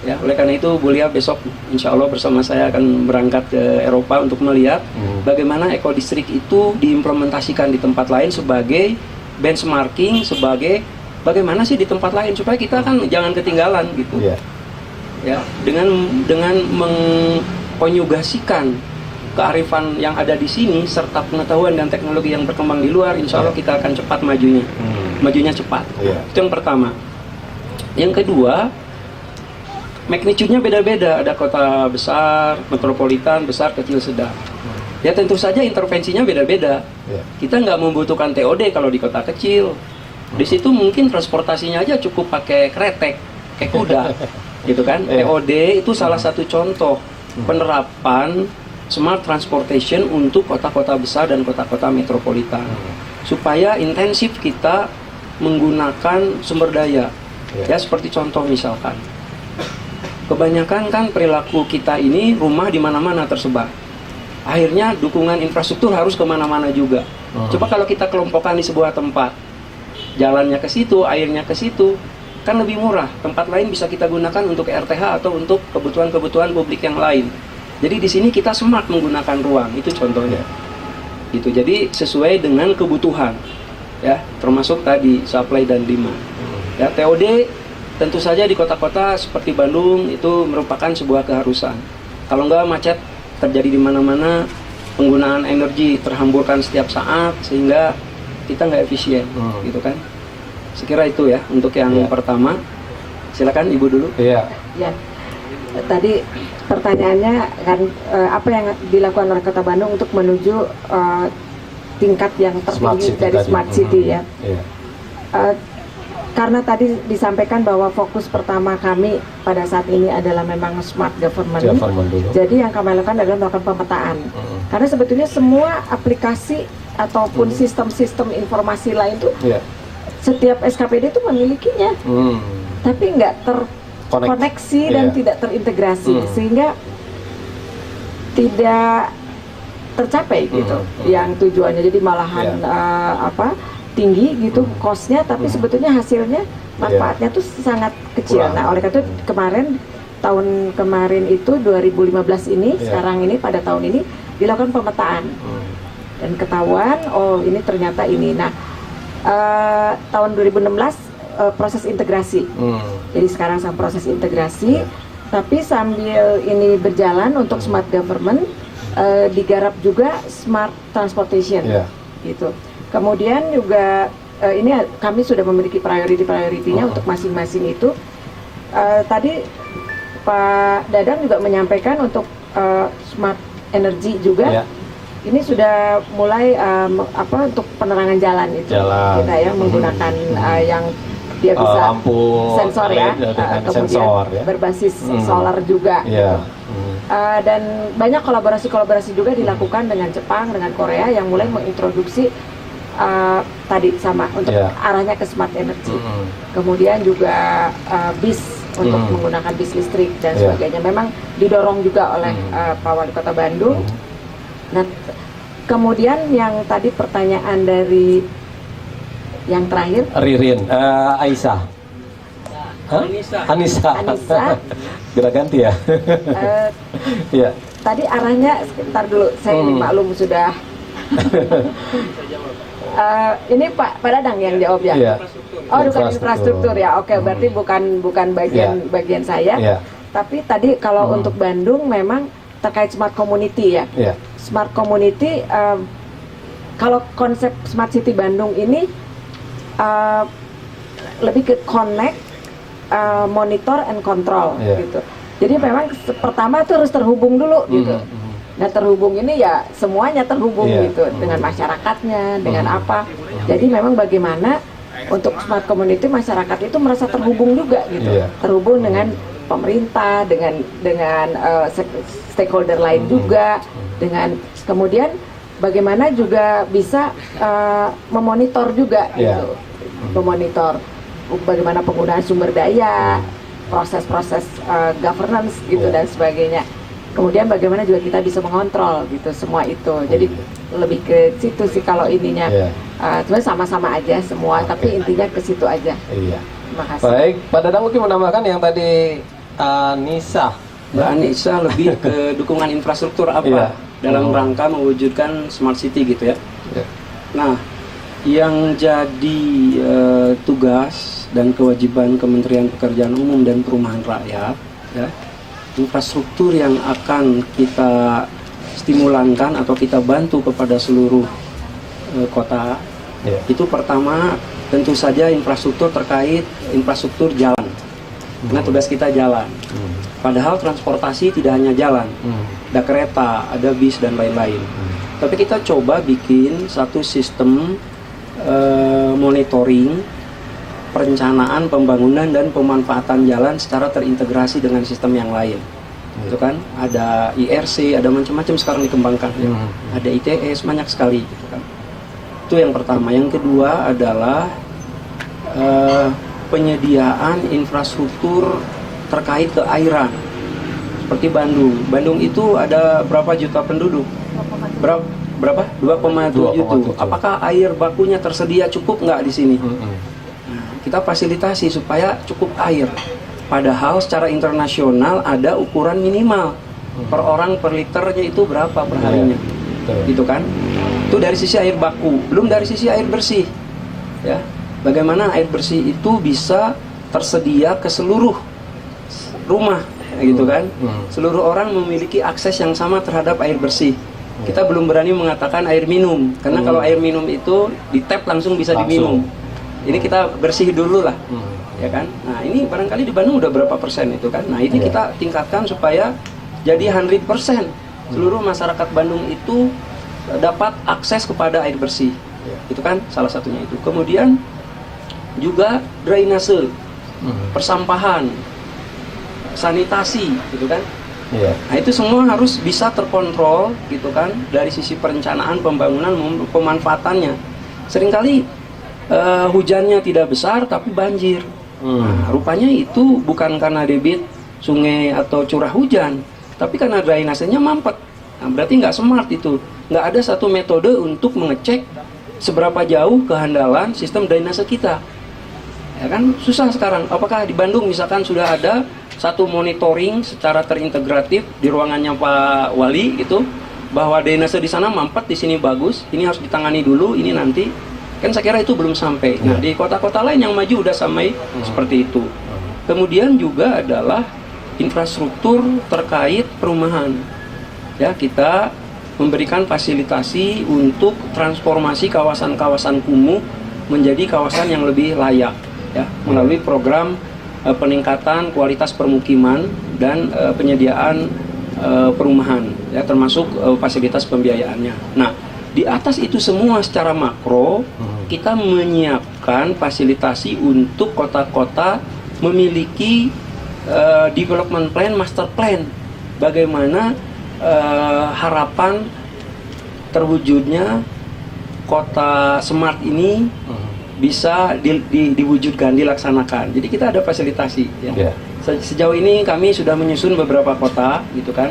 [SPEAKER 2] Ya, oleh karena itu Bu Lia besok insya Allah bersama saya akan berangkat ke Eropa untuk melihat bagaimana ekodistrik itu diimplementasikan di tempat lain sebagai benchmarking, sebagai bagaimana sih di tempat lain supaya kita kan jangan ketinggalan gitu. Ya, dengan mengkonyugasikan kearifan yang ada di sini serta pengetahuan dan teknologi yang berkembang di luar, insya Allah kita akan cepat majunya cepat. Itu yang pertama. Yang kedua, magnitude-nya beda-beda, ada kota besar, metropolitan, besar, kecil, sedang. Ya tentu saja intervensinya beda-beda. Kita nggak membutuhkan TOD kalau di kota kecil. Di situ mungkin transportasinya aja cukup pakai kretek, kayak kuda, gitu kan. TOD itu salah satu contoh penerapan smart transportation untuk kota-kota besar dan kota-kota metropolitan, supaya intensif kita menggunakan sumber daya. Ya seperti contoh misalkan, kebanyakan kan perilaku kita ini rumah di mana-mana tersebar. Akhirnya dukungan infrastruktur harus kemana-mana juga. Coba kalau kita kelompokkan di sebuah tempat, jalannya ke situ, airnya ke situ, kan lebih murah. Tempat lain bisa kita gunakan untuk RTH atau untuk kebutuhan-kebutuhan publik yang lain. Jadi di sini kita smart menggunakan ruang, itu contohnya. Gitu. Jadi sesuai dengan kebutuhan, ya, termasuk tadi supply dan demand. Ya, TOD tentu saja di kota-kota seperti Bandung itu merupakan sebuah keharusan. Kalau enggak macet terjadi di mana-mana, penggunaan energi terhamburkan setiap saat sehingga kita nggak efisien, gitu kan? Sekira itu ya untuk yang pertama. Silakan Ibu dulu.
[SPEAKER 3] Ya. Tadi pertanyaannya kan apa yang dilakukan oleh Kota Bandung untuk menuju tingkat yang tertinggi dari Smart City ya. Karena tadi disampaikan bahwa fokus pertama kami pada saat ini adalah memang smart government jadi yang kami lakukan adalah melakukan pemetaan. Karena sebetulnya semua aplikasi ataupun sistem-sistem informasi lain itu setiap SKPD itu memilikinya, tapi nggak terkoneksi dan tidak terintegrasi sehingga tidak tercapai gitu yang tujuannya. Jadi malahan tinggi gitu cost-nya, tapi sebetulnya hasilnya manfaatnya tuh sangat kecil. Nah, oleh karena itu tahun kemarin itu 2015 ini sekarang ini pada tahun ini dilakukan pemetaan dan ketahuan ini ternyata ini. Nah, tahun 2016 proses integrasi. Jadi sekarang proses integrasi, tapi sambil ini berjalan untuk smart government digarap juga smart transportation gitu. Kemudian juga ini kami sudah memiliki priority-nya untuk masing-masing itu. Tadi Pak Dadang juga menyampaikan untuk smart energy juga. Ini sudah mulai untuk penerangan jalan itu. Kita ya menggunakan yang dia bisa
[SPEAKER 1] lampu
[SPEAKER 3] sensor ya, kemudian
[SPEAKER 1] sensor,
[SPEAKER 3] berbasis solar juga. Dan banyak kolaborasi juga dilakukan dengan Jepang, dengan Korea yang mulai mengintroduksi tadi sama untuk arahnya ke smart energy. Kemudian juga bis untuk menggunakan bis listrik dan sebagainya. Memang didorong juga oleh Pak Wali Kota Bandung. Nah, kemudian yang tadi pertanyaan dari yang terakhir,
[SPEAKER 1] Ririn, Aisyah, Anissa. Gerak ganti ya.
[SPEAKER 3] Tadi arahnya, sebentar dulu, saya ini maklum sudah. Ini Pak Dadang yang jawab ya. Bukan infrastruktur ya. Oke, berarti bukan bagian saya. Tapi tadi kalau untuk Bandung memang terkait smart community ya. Smart community, kalau konsep smart city Bandung ini lebih ke connect, monitor and control gitu. Jadi memang pertama itu harus terhubung dulu gitu. Nah, terhubung ini ya semuanya terhubung gitu, dengan masyarakatnya, dengan apa. Jadi memang bagaimana untuk smart community masyarakat itu merasa terhubung juga gitu. Terhubung dengan pemerintah, dengan stakeholder lain juga, dengan kemudian bagaimana juga bisa memonitor juga gitu. Memonitor bagaimana penggunaan sumber daya, proses-proses governance gitu dan sebagainya. Kemudian bagaimana juga kita bisa mengontrol gitu semua itu. Jadi lebih ke situ sih kalau ininya. Sebenarnya sama-sama aja semua, tapi intinya ke situ aja. Terima kasih.
[SPEAKER 1] Baik, Pak Dadang mungkin menambahkan yang tadi Anissa.
[SPEAKER 2] Mbak Anissa lebih ke dukungan infrastruktur apa dalam rangka mewujudkan smart city gitu ya. Nah, yang jadi tugas dan kewajiban Kementerian Pekerjaan Umum dan Perumahan Rakyat ya, infrastruktur yang akan kita stimulankan atau kita bantu kepada seluruh kota. Itu pertama tentu saja infrastruktur terkait infrastruktur jalan. Karena tugas kita jalan. Padahal transportasi tidak hanya jalan, ada kereta, ada bis dan lain-lain. Tapi kita coba bikin satu sistem monitoring, perencanaan, pembangunan dan pemanfaatan jalan secara terintegrasi dengan sistem yang lain. Itu kan ada IRC, ada macam-macam sekarang dikembangkan. Ada ITS, banyak sekali. Gitu kan. Itu yang pertama. Yang kedua adalah penyediaan infrastruktur terkait keairan. Seperti Bandung. Bandung itu ada berapa juta penduduk? Berapa? 2,7 juta. Apakah air bakunya tersedia cukup nggak di sini? Nah, kita fasilitasi supaya cukup air. Padahal secara internasional ada ukuran minimal per orang per liternya itu berapa per harinya, gitu kan? Itu dari sisi air baku, belum dari sisi air bersih. Ya, bagaimana air bersih itu bisa tersedia ke seluruh rumah, gitu kan? Seluruh orang memiliki akses yang sama terhadap air bersih. Kita belum berani mengatakan air minum, karena kalau air minum itu di tap langsung bisa diminum. Ini kita bersih dulu lah, ya kan? Nah ini barangkali di Bandung udah berapa persen itu kan? Nah ini kita tingkatkan supaya jadi 100% seluruh masyarakat Bandung itu dapat akses kepada air bersih. Itu kan salah satunya itu. Kemudian juga drainase, persampahan, sanitasi, gitu kan? Nah itu semua harus bisa terkontrol, gitu kan, dari sisi perencanaan, pembangunan, pemanfaatannya. Seringkali hujannya tidak besar tapi banjir. Nah, rupanya itu bukan karena debit sungai atau curah hujan, tapi karena drainasenya mampet. Nah, berarti nggak smart itu. Nggak ada satu metode untuk mengecek seberapa jauh kehandalan sistem drainase kita. Ya kan susah sekarang. Apakah di Bandung misalkan sudah ada satu monitoring secara terintegratif di ruangannya Pak Wali gitu, bahwa drainase di sana mampet, di sini bagus, ini harus ditangani dulu, ini nanti. Kan saya kira itu belum sampai. Nah, di kota-kota lain yang maju udah sampai seperti itu. Kemudian juga adalah infrastruktur terkait perumahan. Ya, kita memberikan fasilitasi untuk transformasi kawasan-kawasan kumuh menjadi kawasan yang lebih layak, ya, melalui program peningkatan kualitas permukiman dan penyediaan perumahan, ya, termasuk fasilitas pembiayaannya. Nah, di atas itu semua secara makro kita menyiapkan fasilitasi untuk kota-kota memiliki development plan, master plan, bagaimana harapan terwujudnya kota smart ini bisa diwujudkan, dilaksanakan. Jadi kita ada fasilitasi. Ya. Sejauh ini kami sudah menyusun beberapa kota, gitu kan.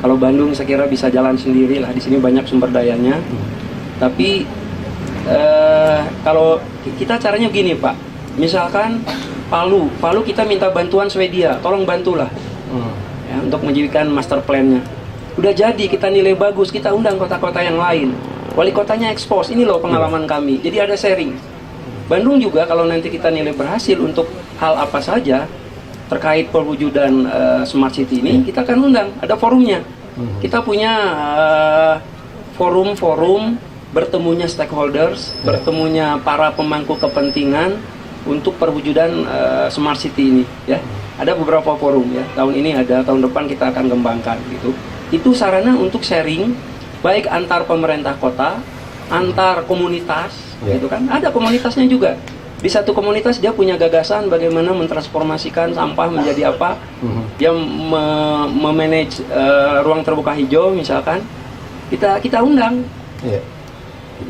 [SPEAKER 2] Kalau Bandung saya kira bisa jalan sendiri lah, di sini banyak sumber dayanya. Tapi kalau kita caranya begini Pak, misalkan Palu kita minta bantuan Swedia, tolong bantulah ya, untuk menjadikan master plan-nya. Udah jadi, kita nilai bagus, kita undang kota-kota yang lain. Wali kotanya expose, ini loh pengalaman kami. Jadi ada sharing. Bandung juga kalau nanti kita nilai berhasil untuk hal apa saja terkait perwujudan smart city ini, kita akan undang, ada forumnya. Kita punya forum-forum bertemunya stakeholders, bertemunya para pemangku kepentingan untuk perwujudan smart city ini, ya. Ada beberapa forum, ya. Tahun ini ada, tahun depan kita akan kembangkan gitu. Itu sarana untuk sharing baik antar pemerintah kota, antar komunitas, gitu kan. Ada komunitasnya juga. Di satu komunitas dia punya gagasan bagaimana mentransformasikan sampah menjadi apa. Dia memanage ruang terbuka hijau misalkan. Kita undang.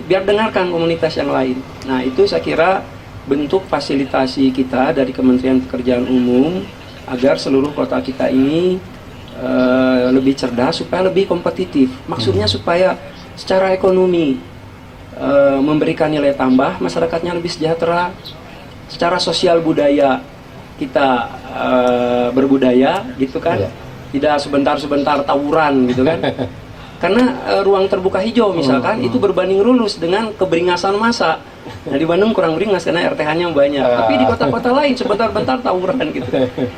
[SPEAKER 2] Biar dengarkan komunitas yang lain. Nah, itu saya kira bentuk fasilitasi kita dari Kementerian Pekerjaan Umum agar seluruh kota kita ini lebih cerdas supaya lebih kompetitif. Maksudnya supaya secara ekonomi memberikan nilai tambah, masyarakatnya lebih sejahtera. Secara sosial budaya kita berbudaya, gitu kan? Tidak sebentar-sebentar tawuran, gitu kan? Karena ruang terbuka hijau misalkan itu berbanding lurus dengan keberingasan massa. Nah di Bandung kurang beringas karena RTH-nya banyak. Tapi di kota-kota lain sebentar-bentar tawuran gitu.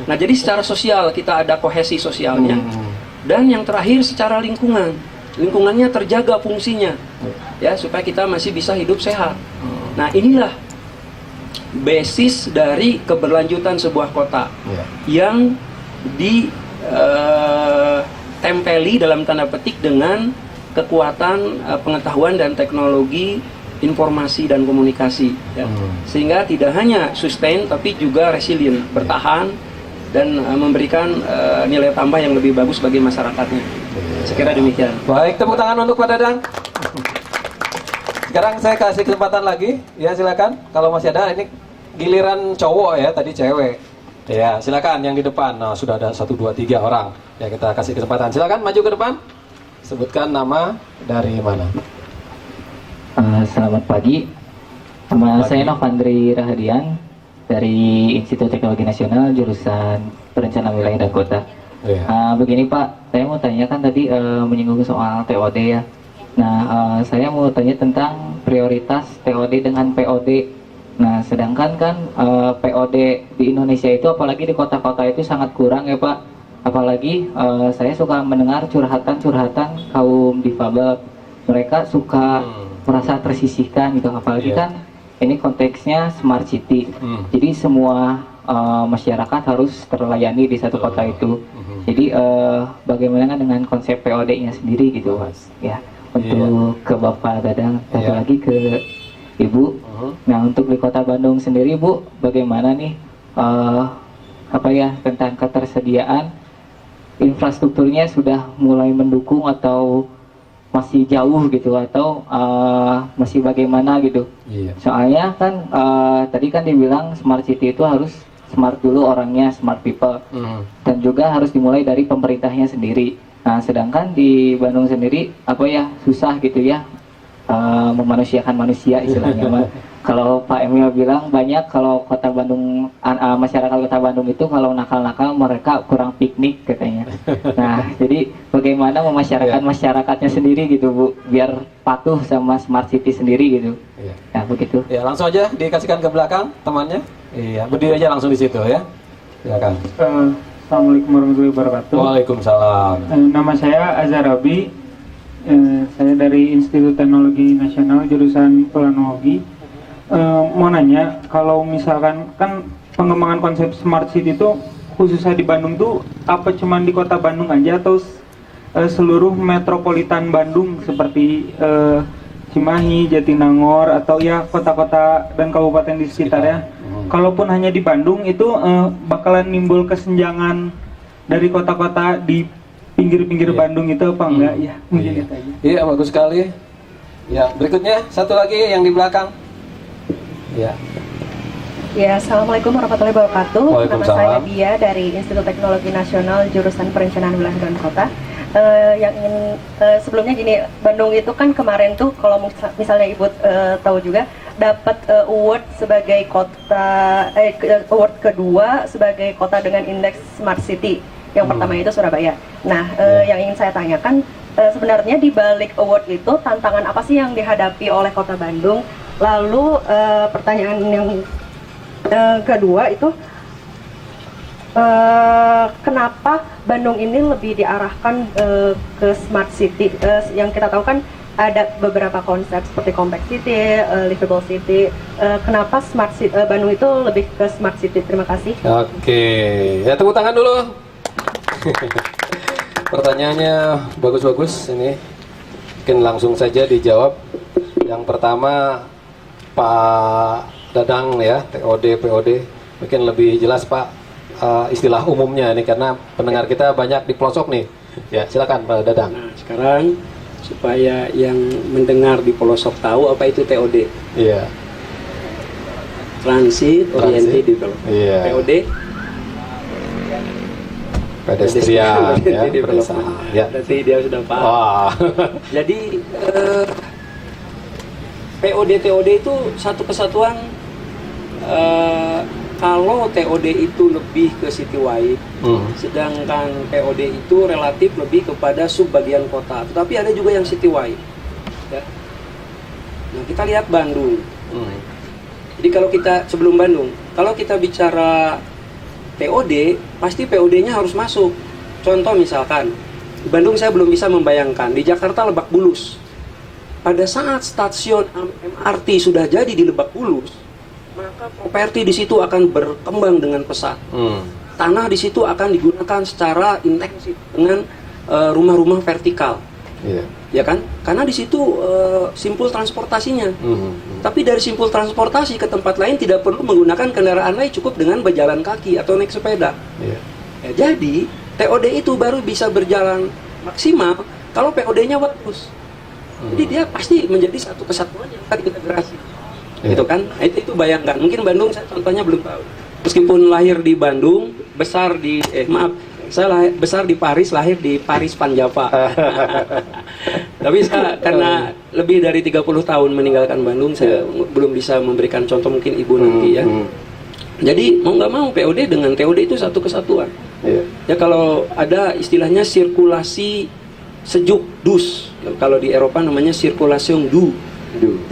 [SPEAKER 2] Nah jadi secara sosial kita ada kohesi sosialnya. Dan yang terakhir secara lingkungan. lingkungannya terjaga fungsinya, ya, supaya kita masih bisa hidup sehat. Nah, inilah basis dari keberlanjutan sebuah kota yang ditempeli dalam tanda petik dengan kekuatan pengetahuan dan teknologi informasi dan komunikasi, ya. Sehingga tidak hanya sustain tapi juga resilient, bertahan dan memberikan nilai tambah yang lebih bagus bagi masyarakatnya. Sekira demikian.
[SPEAKER 1] Baik, tepuk tangan untuk Pak Dadang. Sekarang saya kasih kesempatan lagi, ya silakan. Kalau masih ada, ini giliran cowok ya, tadi cewek. Ya, silakan yang di depan. Nah, sudah ada 1, 2, 3 orang. Ya, kita kasih kesempatan. Silakan maju ke depan. Sebutkan nama dari mana.
[SPEAKER 6] Selamat pagi. Saya Novandri Rahadian dari Institut Teknologi Nasional jurusan Perencanaan Wilayah dan Kota. Begini Pak, saya mau tanya kan tadi menyinggung soal TOD ya. Nah, saya mau tanya tentang prioritas TOD dengan POD. Nah, sedangkan kan POD di Indonesia itu apalagi di kota-kota itu sangat kurang ya Pak. Apalagi saya suka mendengar curhatan-curhatan kaum difabel. Mereka suka merasa tersisihkan gitu, apalagi kan ini konteksnya smart city. Jadi semua masyarakat harus terlayani di satu kota itu. Jadi bagaimana dengan konsep POD-nya sendiri gitu Mas? Ya, untuk ke Bapak Dadang, satu lagi ke Ibu. Nah, untuk di Kota Bandung sendiri Bu, bagaimana nih tentang ketersediaan infrastrukturnya, sudah mulai mendukung atau masih jauh gitu, atau masih bagaimana gitu? Soalnya kan tadi kan dibilang smart city itu harus smart dulu orangnya, smart people, dan juga harus dimulai dari pemerintahnya sendiri. Nah, sedangkan di Bandung sendiri susah gitu ya memanusiakan manusia istilahnya. Kalau Pak Emil bilang banyak kalau kota Bandung, masyarakat kota Bandung itu kalau nakal-nakal mereka kurang piknik katanya. Nah, jadi bagaimana masyarakatnya sendiri gitu Bu, biar patuh sama smart city sendiri gitu. Nah, begitu.
[SPEAKER 1] Ya, langsung aja dikasihkan ke belakang temannya. Iya, berdiri aja langsung di situ ya. Silakan.
[SPEAKER 7] Assalamualaikum warahmatullahi wabarakatuh.
[SPEAKER 1] Waalaikumsalam.
[SPEAKER 7] Nama saya Azharabi. Saya dari Institut Teknologi Nasional jurusan Planologi. Mau nanya, kalau misalkan kan pengembangan konsep smart city itu khususnya di Bandung tuh apa cuman di kota Bandung aja atau seluruh metropolitan Bandung seperti Cimahi, Jatinangor atau ya kota-kota dan kabupaten di sekitarnya? Kalaupun hanya di Bandung itu bakalan nimbul kesenjangan dari kota-kota di pinggir-pinggir Bandung itu apa enggak? Ya, mungkin itu aja.
[SPEAKER 1] Iya, bagus sekali. Ya, berikutnya satu lagi yang di belakang. Ya.
[SPEAKER 8] Ya, Assalamualaikum warahmatullahi wabarakatuh. Nama saya Dia dari Institut Teknologi Nasional jurusan Perencanaan Wilayah dan Kota. Yang ingin sebelumnya gini, Bandung itu kan kemarin tuh kalau misalnya Ibu tahu juga dapat award sebagai kota award kedua sebagai kota dengan indeks Smart City. Yang pertama itu Surabaya. Nah, yang ingin saya tanyakan sebenarnya di balik award itu tantangan apa sih yang dihadapi oleh Kota Bandung? Lalu pertanyaan yang kedua itu kenapa Bandung ini lebih diarahkan ke smart city? Yang kita tahu kan ada beberapa konsep seperti compact city, livable city. Kenapa smart city Bandung itu lebih ke smart city? Terima kasih.
[SPEAKER 1] Oke, ya tepuk tangan dulu. Pertanyaannya bagus-bagus ini. Mungkin langsung saja dijawab. Yang pertama Pak Dadang ya, TOD, POD. Mungkin lebih jelas Pak istilah umumnya ini karena pendengar kita banyak di pelosok nih. Ya, silakan Pak Dadang.
[SPEAKER 2] Nah, sekarang supaya yang mendengar di pelosok tahu apa itu TOD.
[SPEAKER 1] Iya.
[SPEAKER 2] Transit Oriented Development.
[SPEAKER 1] Iya.
[SPEAKER 2] POD
[SPEAKER 1] pedestrian ya, pedesaan. Ya.
[SPEAKER 2] Berarti dia sudah paham.
[SPEAKER 1] Wah.
[SPEAKER 2] Jadi POD TOD itu satu kesatuan. Kalau TOD itu lebih ke citywide, sedangkan POD itu relatif lebih kepada subbagian kota. Tetapi ada juga yang citywide. Ya. Nah, kita lihat Bandung. Jadi kalau kita sebelum Bandung, kalau kita bicara TOD, pasti POD-nya harus masuk. Contoh misalkan Di Bandung saya belum bisa membayangkan. Di Jakarta Lebak Bulus. Pada saat stasiun MRT sudah jadi di Lebak Bulus, maka properti di situ akan berkembang dengan pesat. Tanah di situ akan digunakan secara intensif dengan rumah-rumah vertikal. Ya kan? Karena di situ simpul transportasinya. Tapi dari simpul transportasi ke tempat lain tidak perlu menggunakan kendaraan lain, cukup dengan berjalan kaki atau naik sepeda. Ya, jadi TOD itu baru bisa berjalan maksimal kalau POD-nya bagus. Jadi dia pasti menjadi satu kesatuan yang terintegrasi. Gitu kan? Itu bayangkan. Mungkin Bandung saya contohnya belum tahu. Meskipun lahir di Bandung, besar di saya besar di Paris, lahir di Paris Panjava. Tapi saya karena lebih dari 30 tahun meninggalkan Bandung, saya belum bisa memberikan contoh, mungkin Ibu nanti ya. Jadi mau nggak mau POD dengan TOD itu satu kesatuan. Ya kalau ada istilahnya sirkulasi sejuk dus. Kalau di Eropa namanya sirkulasi du.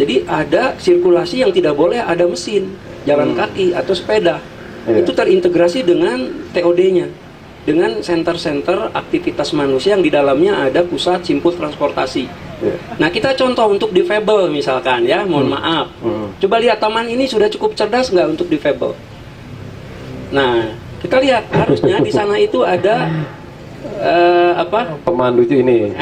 [SPEAKER 2] Jadi ada sirkulasi yang tidak boleh ada mesin, jalan kaki atau sepeda. Itu terintegrasi dengan TOD-nya. Dengan center-center aktivitas manusia yang di dalamnya ada pusat simpul transportasi. Nah kita contoh untuk difabel misalkan ya, mohon maaf. Coba lihat taman ini sudah cukup cerdas nggak untuk difabel? Nah kita lihat harusnya di sana itu ada
[SPEAKER 1] pemandu itu ini.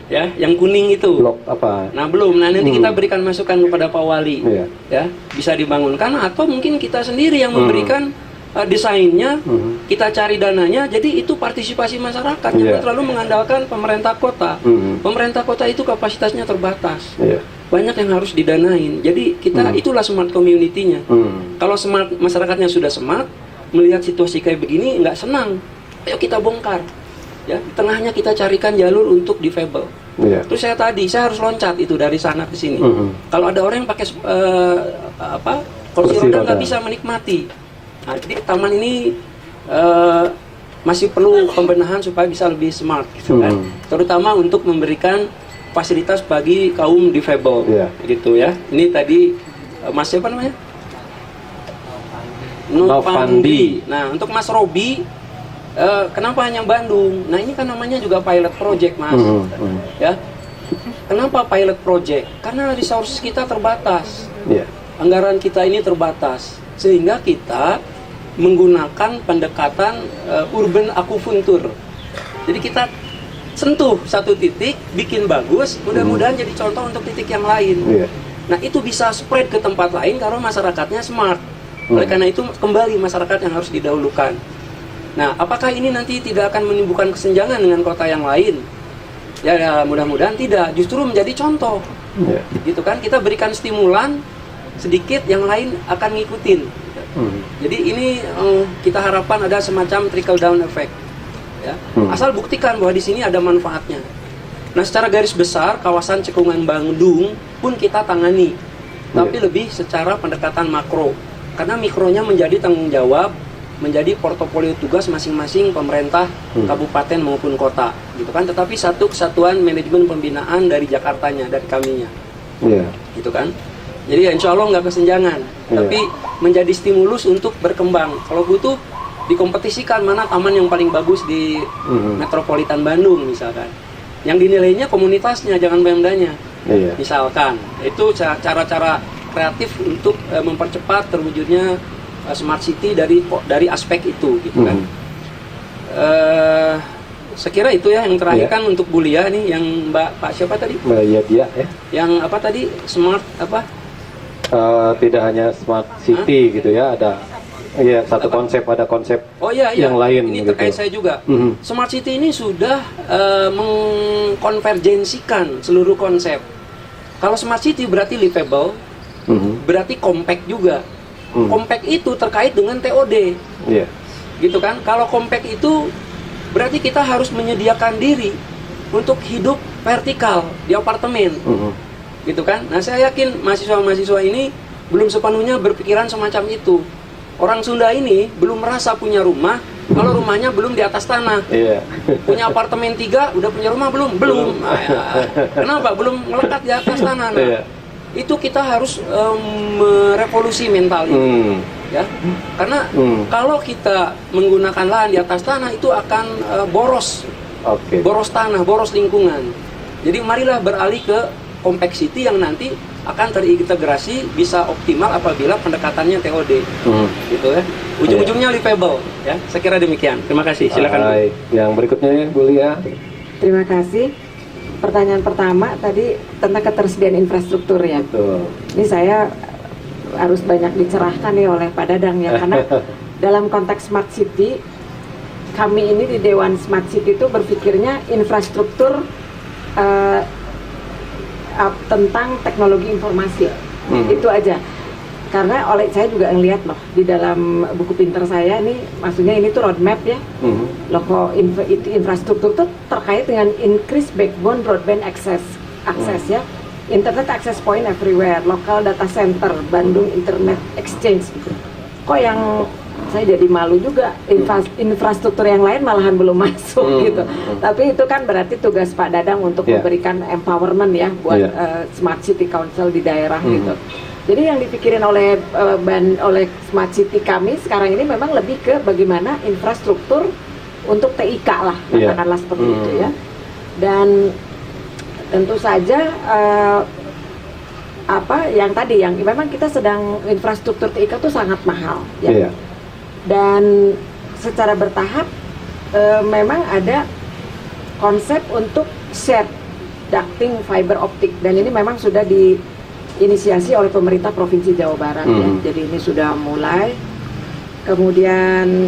[SPEAKER 2] Ya, yang kuning itu.
[SPEAKER 1] Blok apa?
[SPEAKER 2] Nah belum. Nah nanti kita berikan masukan kepada Pak Wali. Ya bisa dibangunkan atau mungkin kita sendiri yang memberikan desainnya, kita cari dananya, jadi itu partisipasi masyarakat, jangan terlalu mengandalkan pemerintah kota. Pemerintah kota itu kapasitasnya terbatas, banyak yang harus didanain. Jadi kita itulah smart community-nya. Kalau smart masyarakatnya sudah smart, melihat situasi kayak begini nggak senang, ayo kita bongkar. Ya, di tengahnya kita carikan jalur untuk difabel. Terus saya harus loncat itu dari sana ke sini. Kalau ada orang yang pakai kursi roda nggak bisa menikmati. Nah, jadi taman ini masih perlu pembenahan supaya bisa lebih smart, gitu kan? Terutama untuk memberikan fasilitas bagi kaum difabel, gitu ya. Ini tadi Mas siapa namanya? Novandi. Nah, untuk Mas Robi, kenapa hanya Bandung? Nah, ini kan namanya juga pilot project, Mas. Ya, kenapa pilot project? Karena resource kita terbatas, anggaran kita ini terbatas, sehingga kita menggunakan pendekatan urban akupuntur. Jadi kita sentuh satu titik, bikin bagus, mudah-mudahan jadi contoh untuk titik yang lain. Nah itu bisa spread ke tempat lain kalau masyarakatnya smart. Oleh karena itu kembali masyarakat yang harus didahulukan. Nah apakah ini nanti tidak akan menimbulkan kesenjangan dengan kota yang lain? Ya mudah-mudahan tidak, justru menjadi contoh. Gitu kan, kita berikan stimulan sedikit, yang lain akan ngikutin. Jadi ini kita harapkan ada semacam trickle down effect, ya. Asal buktikan bahwa di sini ada manfaatnya. Nah, secara garis besar kawasan cekungan Bandung pun kita tangani, tapi lebih secara pendekatan makro, karena mikronya menjadi tanggung jawab, menjadi portofolio tugas masing-masing pemerintah kabupaten maupun kota, gitu kan. Tetapi satu kesatuan manajemen pembinaan dari Jakartanya, dari kaminya, gitu kan. Jadi ya insya Allah nggak kesenjangan, tapi menjadi stimulus untuk berkembang. Kalau butuh dikompetisikan mana taman yang paling bagus di metropolitan Bandung misalkan. Yang dinilainya komunitasnya, jangan pemdanya. Misalkan, itu cara-cara kreatif untuk mempercepat terwujudnya smart city dari aspek itu, gitu kan. Sekira itu ya yang terakhir kan untuk Bulia nih, yang Pak siapa tadi?
[SPEAKER 1] Mbak Yadia ya.
[SPEAKER 2] Yang apa tadi? Smart apa?
[SPEAKER 1] Tidak hanya smart city gitu ya, ada satu konsep, ada konsep yang lain.
[SPEAKER 2] Ini
[SPEAKER 1] gitu.
[SPEAKER 2] terkait saya juga. Smart city ini sudah mengkonvergensikan seluruh konsep. Kalau smart city berarti livable, berarti compact juga. Compact itu terkait dengan TOD, gitu kan? Kalau compact itu berarti kita harus menyediakan diri untuk hidup vertikal di apartemen. Gitu kan? Nah saya yakin mahasiswa-mahasiswa ini belum sepenuhnya berpikiran semacam itu. Orang Sunda ini belum merasa punya rumah kalau rumahnya belum di atas tanah. Punya apartemen 3, udah punya rumah belum? Belum. Nah, ya. Kenapa? Belum melekat di atas tanah. Nah, itu kita harus merevolusi mental itu. Ya, karena kalau kita menggunakan lahan di atas tanah itu akan boros boros tanah, boros lingkungan. Jadi marilah beralih ke compact city yang nanti akan terintegrasi bisa optimal apabila pendekatannya TOD, gitu ya. Ujung-ujungnya livable, ya. Saya kira demikian. Terima kasih. Silakan.
[SPEAKER 1] Baik. Yang berikutnya Bu Lia.
[SPEAKER 3] Terima kasih. Pertanyaan pertama tadi tentang ketersediaan infrastruktur ya.
[SPEAKER 1] Betul.
[SPEAKER 3] Ini saya harus banyak dicerahkan nih oleh Pak Dadang ya, karena dalam konteks smart city kami ini di Dewan Smart City itu berpikirnya infrastruktur tentang teknologi informasi, itu aja. Karena saya juga ngelihat loh di dalam buku pinter saya nih, maksudnya ini tuh roadmap ya, loh infrastruktur tuh terkait dengan increase backbone broadband access ya, internet access point everywhere, local data center, Bandung Internet Exchange gitu. Kok yang saya jadi malu juga, infrastruktur yang lain malahan belum masuk gitu. Tapi itu kan berarti tugas Pak Dadang untuk memberikan empowerment ya buat Smart City Council di daerah gitu. Jadi yang dipikirin oleh Smart City kami sekarang ini memang lebih ke bagaimana infrastruktur untuk TIK lah, katakanlah seperti itu ya. Dan tentu saja yang tadi yang memang kita sedang infrastruktur TIK itu sangat mahal ya. Dan secara bertahap memang ada konsep untuk shared ducting fiber optik, dan ini memang sudah diinisiasi oleh pemerintah Provinsi Jawa Barat ya. Jadi ini sudah mulai. Kemudian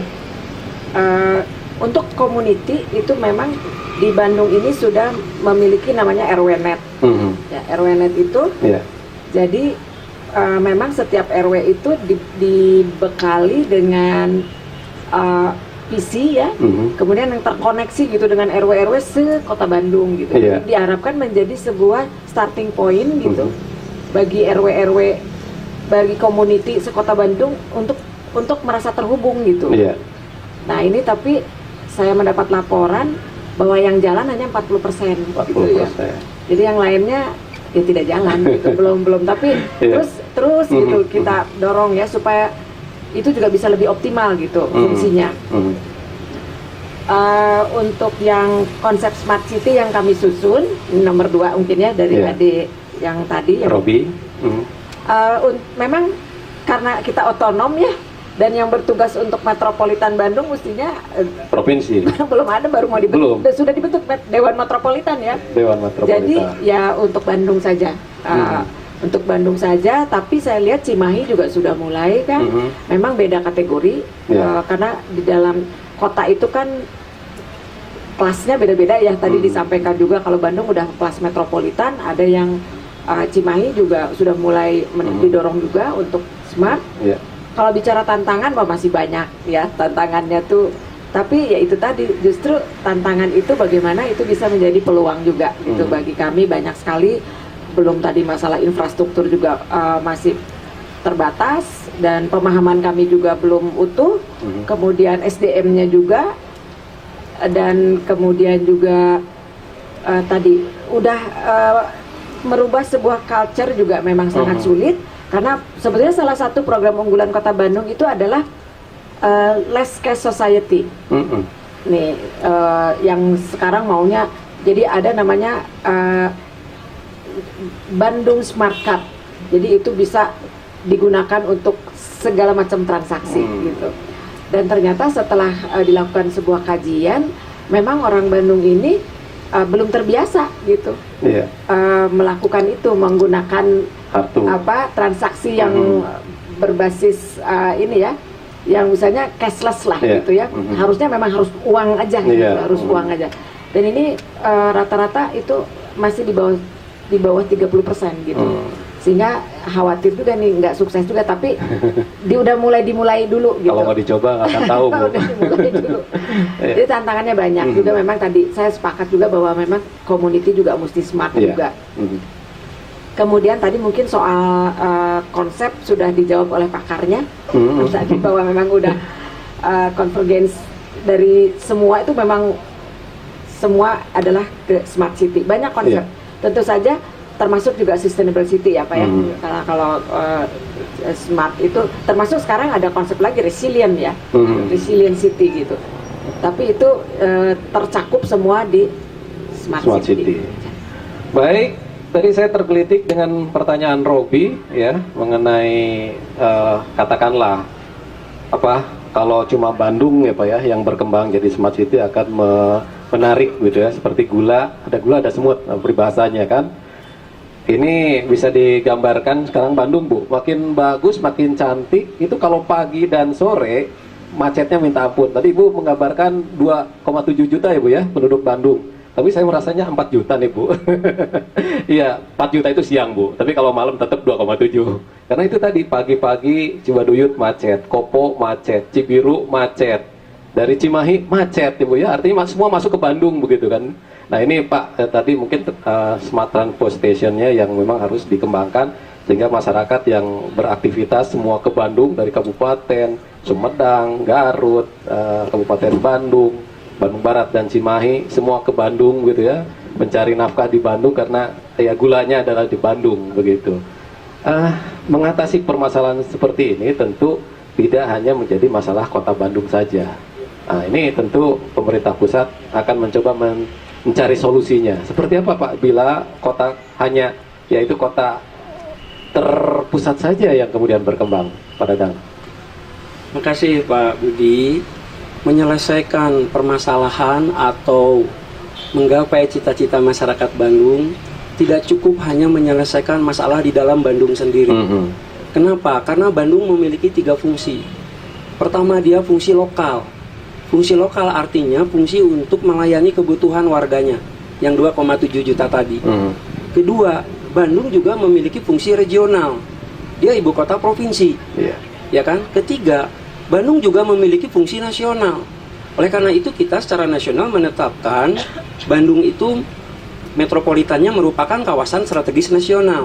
[SPEAKER 3] untuk community itu memang di Bandung ini sudah memiliki namanya RWNet. Ya, RWNet itu jadi memang setiap RW itu dibekali dengan PC ya, kemudian yang terkoneksi gitu dengan RW-RW se-Kota Bandung gitu. Diharapkan menjadi sebuah starting point gitu bagi RW-RW, bagi community se-Kota Bandung untuk merasa terhubung gitu. Nah ini tapi saya mendapat laporan bahwa yang jalan hanya 40% gitu ya. Jadi yang lainnya ya tidak jalan gitu, belum tapi terus gitu kita dorong ya supaya itu juga bisa lebih optimal gitu fungsinya. Untuk yang konsep smart city yang kami susun nomor 2 mungkin ya dari adik yang tadi
[SPEAKER 1] Robi.
[SPEAKER 3] Memang karena kita otonom ya, dan yang bertugas untuk metropolitan Bandung mestinya
[SPEAKER 1] provinsi
[SPEAKER 3] belum ada, baru mau dibentuk, sudah dibentuk Dewan Metropolitan ya.
[SPEAKER 1] Dewan Metropolitan.
[SPEAKER 3] Jadi ya untuk Bandung saja, untuk Bandung saja. Tapi saya lihat Cimahi juga sudah mulai kan, memang beda kategori karena di dalam kota itu kan kelasnya beda-beda ya. Tadi disampaikan juga kalau Bandung udah kelas metropolitan, ada yang Cimahi juga sudah mulai didorong juga untuk smart. Kalau bicara tantangan masih banyak ya tantangannya tuh, tapi ya itu tadi justru tantangan itu bagaimana itu bisa menjadi peluang juga gitu bagi kami. Banyak sekali, belum tadi masalah infrastruktur juga masih terbatas dan pemahaman kami juga belum utuh, kemudian SDM-nya juga, dan kemudian juga tadi udah merubah sebuah culture juga memang sangat sulit. Karena sebetulnya salah satu program unggulan Kota Bandung itu adalah less cash society. Nih yang sekarang maunya, jadi ada namanya Bandung Smart Card. Jadi itu bisa digunakan untuk segala macam transaksi gitu. Dan ternyata setelah dilakukan sebuah kajian, memang orang Bandung ini belum terbiasa gitu melakukan itu, menggunakan transaksi yang berbasis ini ya, yang misalnya cashless lah gitu ya. Harusnya memang harus uang aja gitu, harus uang aja. Dan ini rata-rata itu masih di bawah 30% gitu. Sehingga khawatir juga nih nggak sukses juga, tapi udah dimulai dulu gitu.
[SPEAKER 1] Kalau mau dicoba nggak akan tahu Bu.
[SPEAKER 3] Udah dimulai dulu. Jadi tantangannya banyak juga. Memang tadi saya sepakat juga bahwa memang community juga mesti smart juga. Kemudian tadi mungkin soal konsep sudah dijawab oleh pakarnya tadi, bahwa memang udah convergence dari semua itu, memang semua adalah ke smart city. Banyak konsep, tentu saja termasuk juga sustainable city ya Pak ya. Karena kalau smart itu termasuk sekarang ada konsep lagi resilient ya, resilient city gitu. Tapi itu tercakup semua di Smart City.
[SPEAKER 1] Baik, tadi saya tergelitik dengan pertanyaan Robi ya mengenai katakanlah apa kalau cuma Bandung ya Pak ya yang berkembang jadi Smart City akan menarik gitu ya, seperti gula ada semut peribahasanya kan. Ini bisa digambarkan sekarang Bandung Bu, makin bagus, makin cantik itu kalau pagi dan sore macetnya minta ampun. Tadi Ibu menggambarkan 2,7 juta ya Bu ya penduduk Bandung. Tapi saya merasanya 4 juta nih Bu. Iya, 4 juta itu siang Bu. Tapi kalau malam tetap 2,7. Karena itu tadi pagi-pagi Cibaduyut macet, Kopo macet, Cibiru macet, dari Cimahi macet ya Bu ya. Artinya semua masuk ke Bandung begitu kan. Nah ini Pak tadi mungkin Smart Transport Station-nya yang memang harus dikembangkan sehingga masyarakat yang beraktivitas semua ke Bandung dari Kabupaten Sumedang, Garut, Kabupaten Bandung, Bandung Barat dan Cimahi semua ke Bandung gitu ya, mencari nafkah di Bandung karena ya gulanya adalah di Bandung begitu. Mengatasi permasalahan seperti ini tentu tidak hanya menjadi masalah kota Bandung saja. Nah, ini tentu pemerintah pusat akan mencoba mencari solusinya. Seperti apa Pak bila kota hanya yaitu kota terpusat saja yang kemudian berkembang pada Dadang?
[SPEAKER 2] Makasih Pak Budi. Menyelesaikan permasalahan atau menggapai cita-cita masyarakat Bandung tidak cukup hanya menyelesaikan masalah di dalam Bandung sendiri. Kenapa? Karena Bandung memiliki 3 fungsi. Pertama, dia fungsi lokal. Fungsi lokal artinya fungsi untuk melayani kebutuhan warganya yang 2,7 juta tadi. Kedua, Bandung juga memiliki fungsi regional. Dia ibu kota provinsi. Ya kan? Ketiga, Bandung juga memiliki fungsi nasional. Oleh karena itu kita secara nasional menetapkan Bandung itu metropolitannya merupakan kawasan strategis nasional.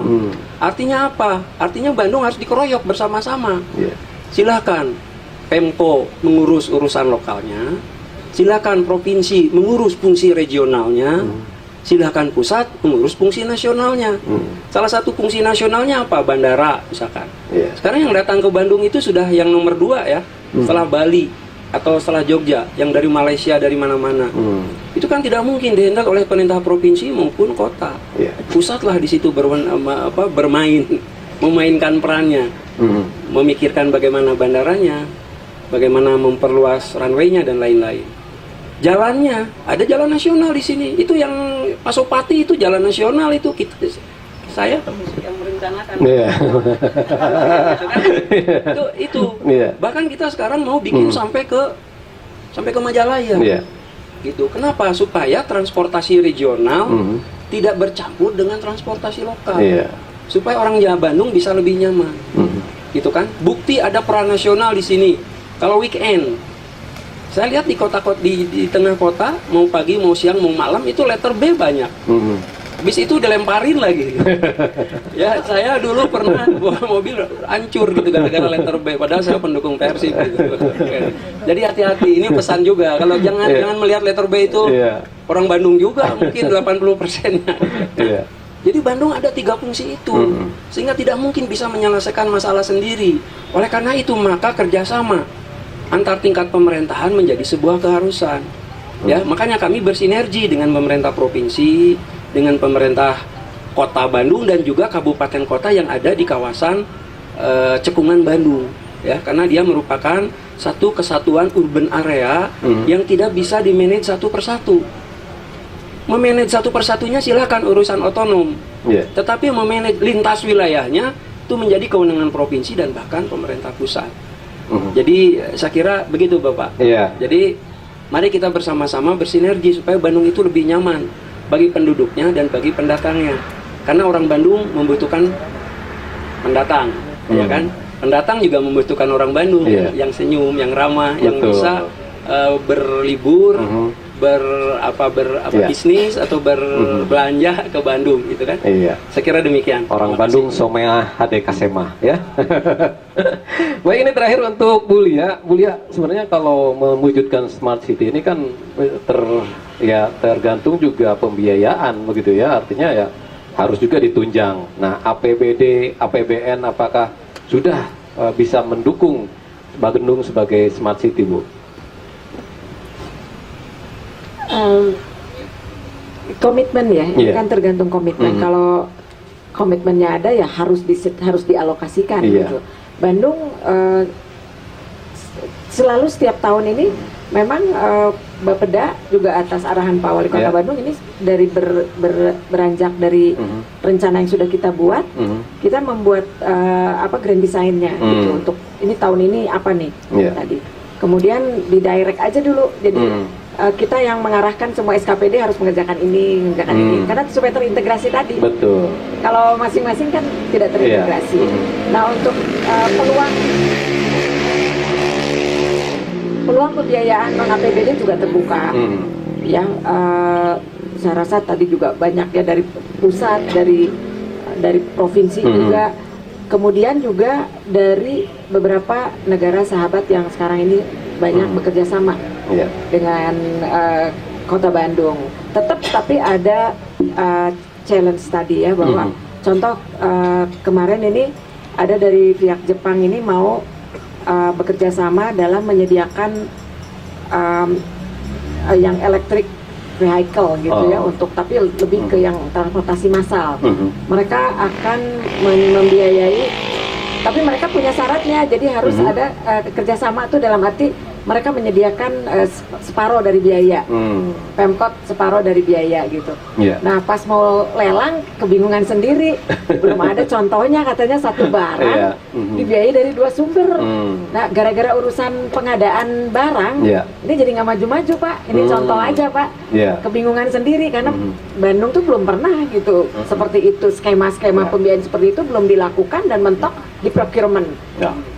[SPEAKER 2] Artinya apa? Artinya Bandung harus dikeroyok bersama-sama. Silakan Pemko mengurus urusan lokalnya, silakan provinsi mengurus fungsi regionalnya, silakan pusat mengurus fungsi nasionalnya. Salah satu fungsi nasionalnya apa? Bandara misalkan. Sekarang yang datang ke Bandung itu sudah yang nomor 2 ya. Setelah Bali atau setelah Jogja yang dari Malaysia dari mana-mana, itu kan tidak mungkin dihandle oleh pemerintah provinsi maupun kota. Pusatlah di situ bermain, memainkan perannya, memikirkan bagaimana bandaranya, bagaimana memperluas runway-nya dan lain-lain. Jalannya ada jalan nasional di sini. Itu yang Pasopati itu jalan nasional itu saya yang merencanakan. Itu. Bahkan kita sekarang mau bikin sampai ke Majalaya. Gitu. Kenapa? Supaya transportasi regional tidak bercampur dengan transportasi lokal. Supaya orang Jawa Bandung bisa lebih nyaman. Gitu kan? Bukti ada peran nasional di sini. Kalau weekend, saya lihat di kota-kota di tengah kota, mau pagi, mau siang, mau malam itu letter B banyak. Bis itu dilemparin lagi. Ya, saya dulu pernah bawa mobil hancur gitu gara-gara letter B, padahal saya pendukung Persib gitu. Jadi hati-hati, ini pesan juga. Kalau jangan melihat letter B itu orang Bandung juga mungkin 80%-nya. Jadi Bandung ada 3 fungsi itu, sehingga tidak mungkin bisa menyelesaikan masalah sendiri. Oleh karena itu maka kerjasama antar tingkat pemerintahan menjadi sebuah keharusan. Ya, makanya kami bersinergi dengan pemerintah provinsi, dengan pemerintah kota Bandung dan juga kabupaten kota yang ada di kawasan cekungan Bandung. Ya, karena dia merupakan satu kesatuan urban area yang tidak bisa dimanage satu persatu. Memanage satu persatunya silakan urusan otonom, tetapi memanage lintas wilayahnya itu menjadi kewenangan provinsi dan bahkan pemerintah pusat. Jadi saya kira begitu Bapak. Jadi mari kita bersama-sama bersinergi supaya Bandung itu lebih nyaman bagi penduduknya dan bagi pendatangnya. Karena orang Bandung membutuhkan pendatang, ya kan? Pendatang juga membutuhkan orang Bandung yang senyum, yang ramah, yang bisa berlibur, bisnis atau berbelanja ke Bandung gitu kan. Saya kira demikian.
[SPEAKER 1] Orang Bandung somea hade kasema ya. Baik, ini terakhir untuk Bulia. Bulia, sebenarnya kalau mewujudkan smart city ini kan tergantung juga pembiayaan begitu ya. Artinya ya harus juga ditunjang. Nah, APBD, APBN apakah sudah bisa mendukung Bandung sebagai smart city, Bu?
[SPEAKER 3] komitmen ya, ini kan tergantung komitmen. Kalau komitmennya ada ya harus dialokasikan gitu. Bandung selalu setiap tahun ini memang Bapeda juga atas arahan Pak Wali Kota Bandung ini dari beranjak dari rencana yang sudah kita buat, kita membuat grand design-nya gitu untuk ini tahun ini apa nih tadi. Kemudian didirect aja dulu, jadi kita yang mengarahkan semua SKPD harus mengerjakan ini, karena supaya terintegrasi tadi.
[SPEAKER 1] Betul.
[SPEAKER 3] Kalau masing-masing kan tidak terintegrasi. Nah untuk peluang pembiayaan non APBD juga terbuka. Ya, saya rasa tadi juga banyak ya dari pusat, dari provinsi juga. Kemudian juga dari beberapa negara sahabat yang sekarang ini banyak bekerja sama dengan Kota Bandung. Tapi ada challenge tadi ya, bahwa contoh kemarin ini ada dari pihak Jepang ini mau bekerja sama dalam menyediakan yang electric vehicle gitu ya, untuk tapi lebih ke yang transportasi massal. Mereka akan membiayai, tapi mereka punya syaratnya, jadi harus ada kerjasama tuh dalam arti mereka menyediakan separuh dari biaya, Pemkot separuh dari biaya gitu. Nah pas mau lelang kebingungan sendiri, belum ada contohnya, katanya satu barang dibiayai dari dua sumber. Nah gara-gara urusan pengadaan barang, ini jadi nggak maju-maju Pak. Ini contoh aja Pak, kebingungan sendiri karena Bandung tuh belum pernah gitu seperti itu, skema-skema pembiayaan seperti itu belum dilakukan dan mentok di procurement.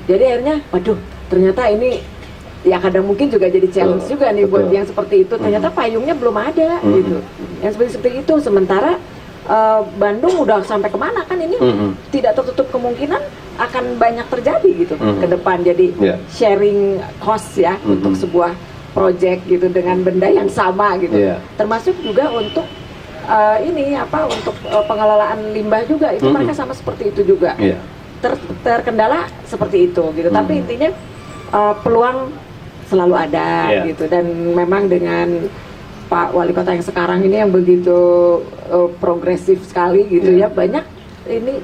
[SPEAKER 3] Jadi akhirnya, waduh ternyata ini ya kadang mungkin juga jadi challenge juga nih buat yang seperti itu, ternyata payungnya belum ada gitu yang seperti itu. Sementara Bandung udah sampai kemana kan ini, tidak tertutup kemungkinan akan banyak terjadi gitu ke depan, jadi sharing cost ya untuk sebuah project gitu dengan benda yang sama gitu, termasuk juga untuk untuk pengelolaan limbah juga itu mereka sama seperti itu juga, terkendala seperti itu gitu. Tapi intinya peluang selalu ada gitu, dan memang dengan Pak Wali Kota yang sekarang ini yang begitu progresif sekali gitu ya, banyak ini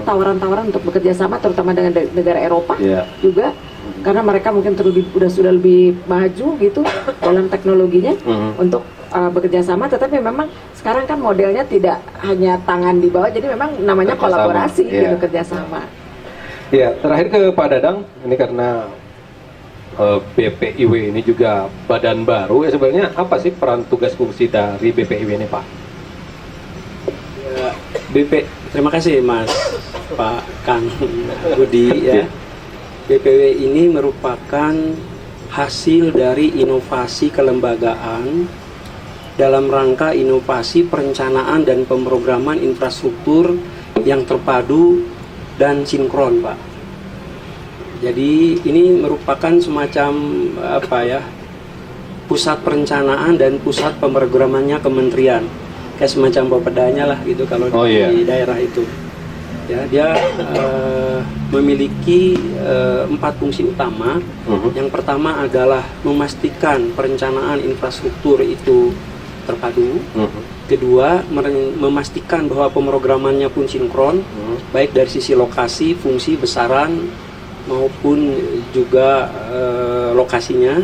[SPEAKER 3] tawaran-tawaran untuk bekerja sama terutama dengan negara Eropa juga, karena mereka mungkin sudah lebih maju gitu dalam teknologinya untuk bekerja sama. Tetapi memang sekarang kan modelnya tidak hanya tangan di bawah, jadi memang namanya kolaborasi gitu, kerjasama.
[SPEAKER 1] Ya, terakhir ke Pak Dadang, ini karena BPIW ini juga badan baru ya, sebenarnya apa sih peran tugas fungsi dari BPIW ini Pak?
[SPEAKER 2] Terima kasih Mas Pak Kang Budi ya. BPIW ini merupakan hasil dari inovasi kelembagaan dalam rangka inovasi perencanaan dan pemrograman infrastruktur yang terpadu dan sinkron Pak. Jadi ini merupakan semacam pusat perencanaan dan pusat pemrogramannya kementerian, kayak semacam bapedanya lah gitu kalau di daerah itu. Ya, dia memiliki 4 fungsi utama. Yang pertama adalah memastikan perencanaan infrastruktur itu terpadu. Kedua, memastikan bahwa pemrogramannya pun sinkron, baik dari sisi lokasi, fungsi, besaran maupun juga lokasinya.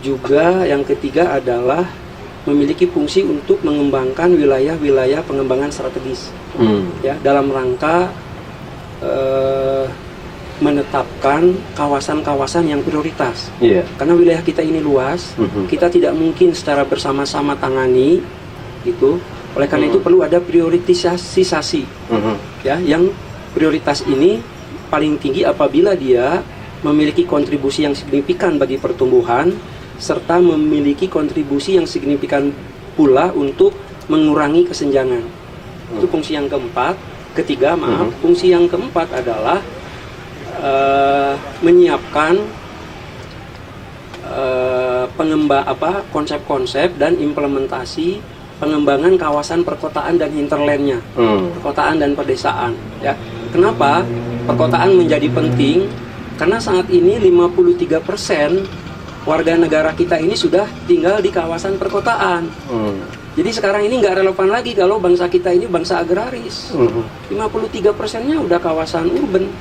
[SPEAKER 2] Juga yang ketiga adalah memiliki fungsi untuk mengembangkan wilayah-wilayah pengembangan strategis ya, dalam rangka menetapkan kawasan-kawasan yang prioritas. Karena wilayah kita ini luas, kita tidak mungkin secara bersama-sama tangani gitu. Oleh karena itu perlu ada prioritisasi ya, yang prioritas ini paling tinggi apabila dia memiliki kontribusi yang signifikan bagi pertumbuhan serta memiliki kontribusi yang signifikan pula untuk mengurangi kesenjangan. Itu fungsi yang ketiga. Fungsi yang keempat adalah menyiapkan konsep-konsep dan implementasi pengembangan kawasan perkotaan dan hinterlandnya, perkotaan dan pedesaan ya. Kenapa perkotaan menjadi penting? Karena saat ini 53% warga negara kita ini sudah tinggal di kawasan perkotaan. Jadi sekarang ini nggak relevan lagi kalau bangsa kita ini bangsa agraris. 53%-nya udah kawasan urban,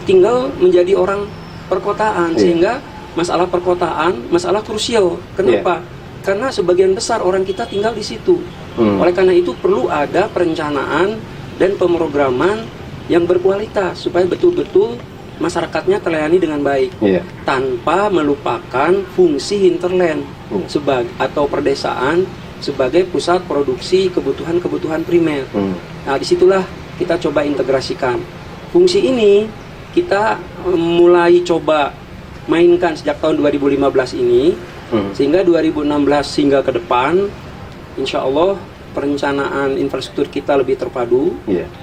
[SPEAKER 2] tinggal menjadi orang perkotaan, sehingga masalah perkotaan masalah krusial. Kenapa? Karena sebagian besar orang kita tinggal di situ. Oleh karena itu perlu ada perencanaan dan pemrograman yang berkualitas supaya betul-betul masyarakatnya terlayani dengan baik, tanpa melupakan fungsi hinterland atau perdesaan sebagai pusat produksi kebutuhan-kebutuhan primer. Nah, disitulah kita coba integrasikan. Fungsi ini kita mulai coba mainkan sejak tahun 2015 ini, sehingga 2016 hingga ke depan, insya Allah perencanaan infrastruktur kita lebih terpadu,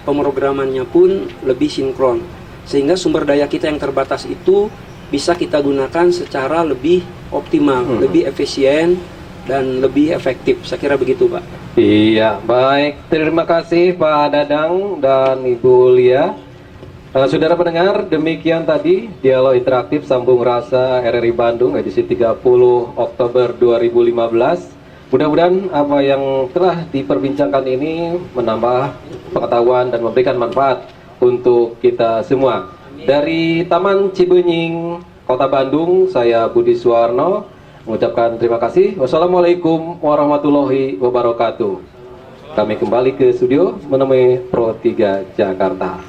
[SPEAKER 2] pemrogramannya pun lebih sinkron, sehingga sumber daya kita yang terbatas itu bisa kita gunakan secara lebih optimal, lebih efisien, dan lebih efektif. Saya kira begitu, Pak.
[SPEAKER 1] Iya, baik. Terima kasih Pak Dadang dan Ibu Lia. Saudara pendengar, demikian tadi dialog interaktif Sambung Rasa RRI Bandung edisi 30 Oktober 2015. Mudah-mudahan apa yang telah diperbincangkan ini menambah pengetahuan dan memberikan manfaat untuk kita semua. Dari Taman Cibenying, Kota Bandung, saya Budi Suwarno mengucapkan terima kasih. Wassalamualaikum warahmatullahi wabarakatuh. Kami kembali ke studio menemui Pro 3 Jakarta.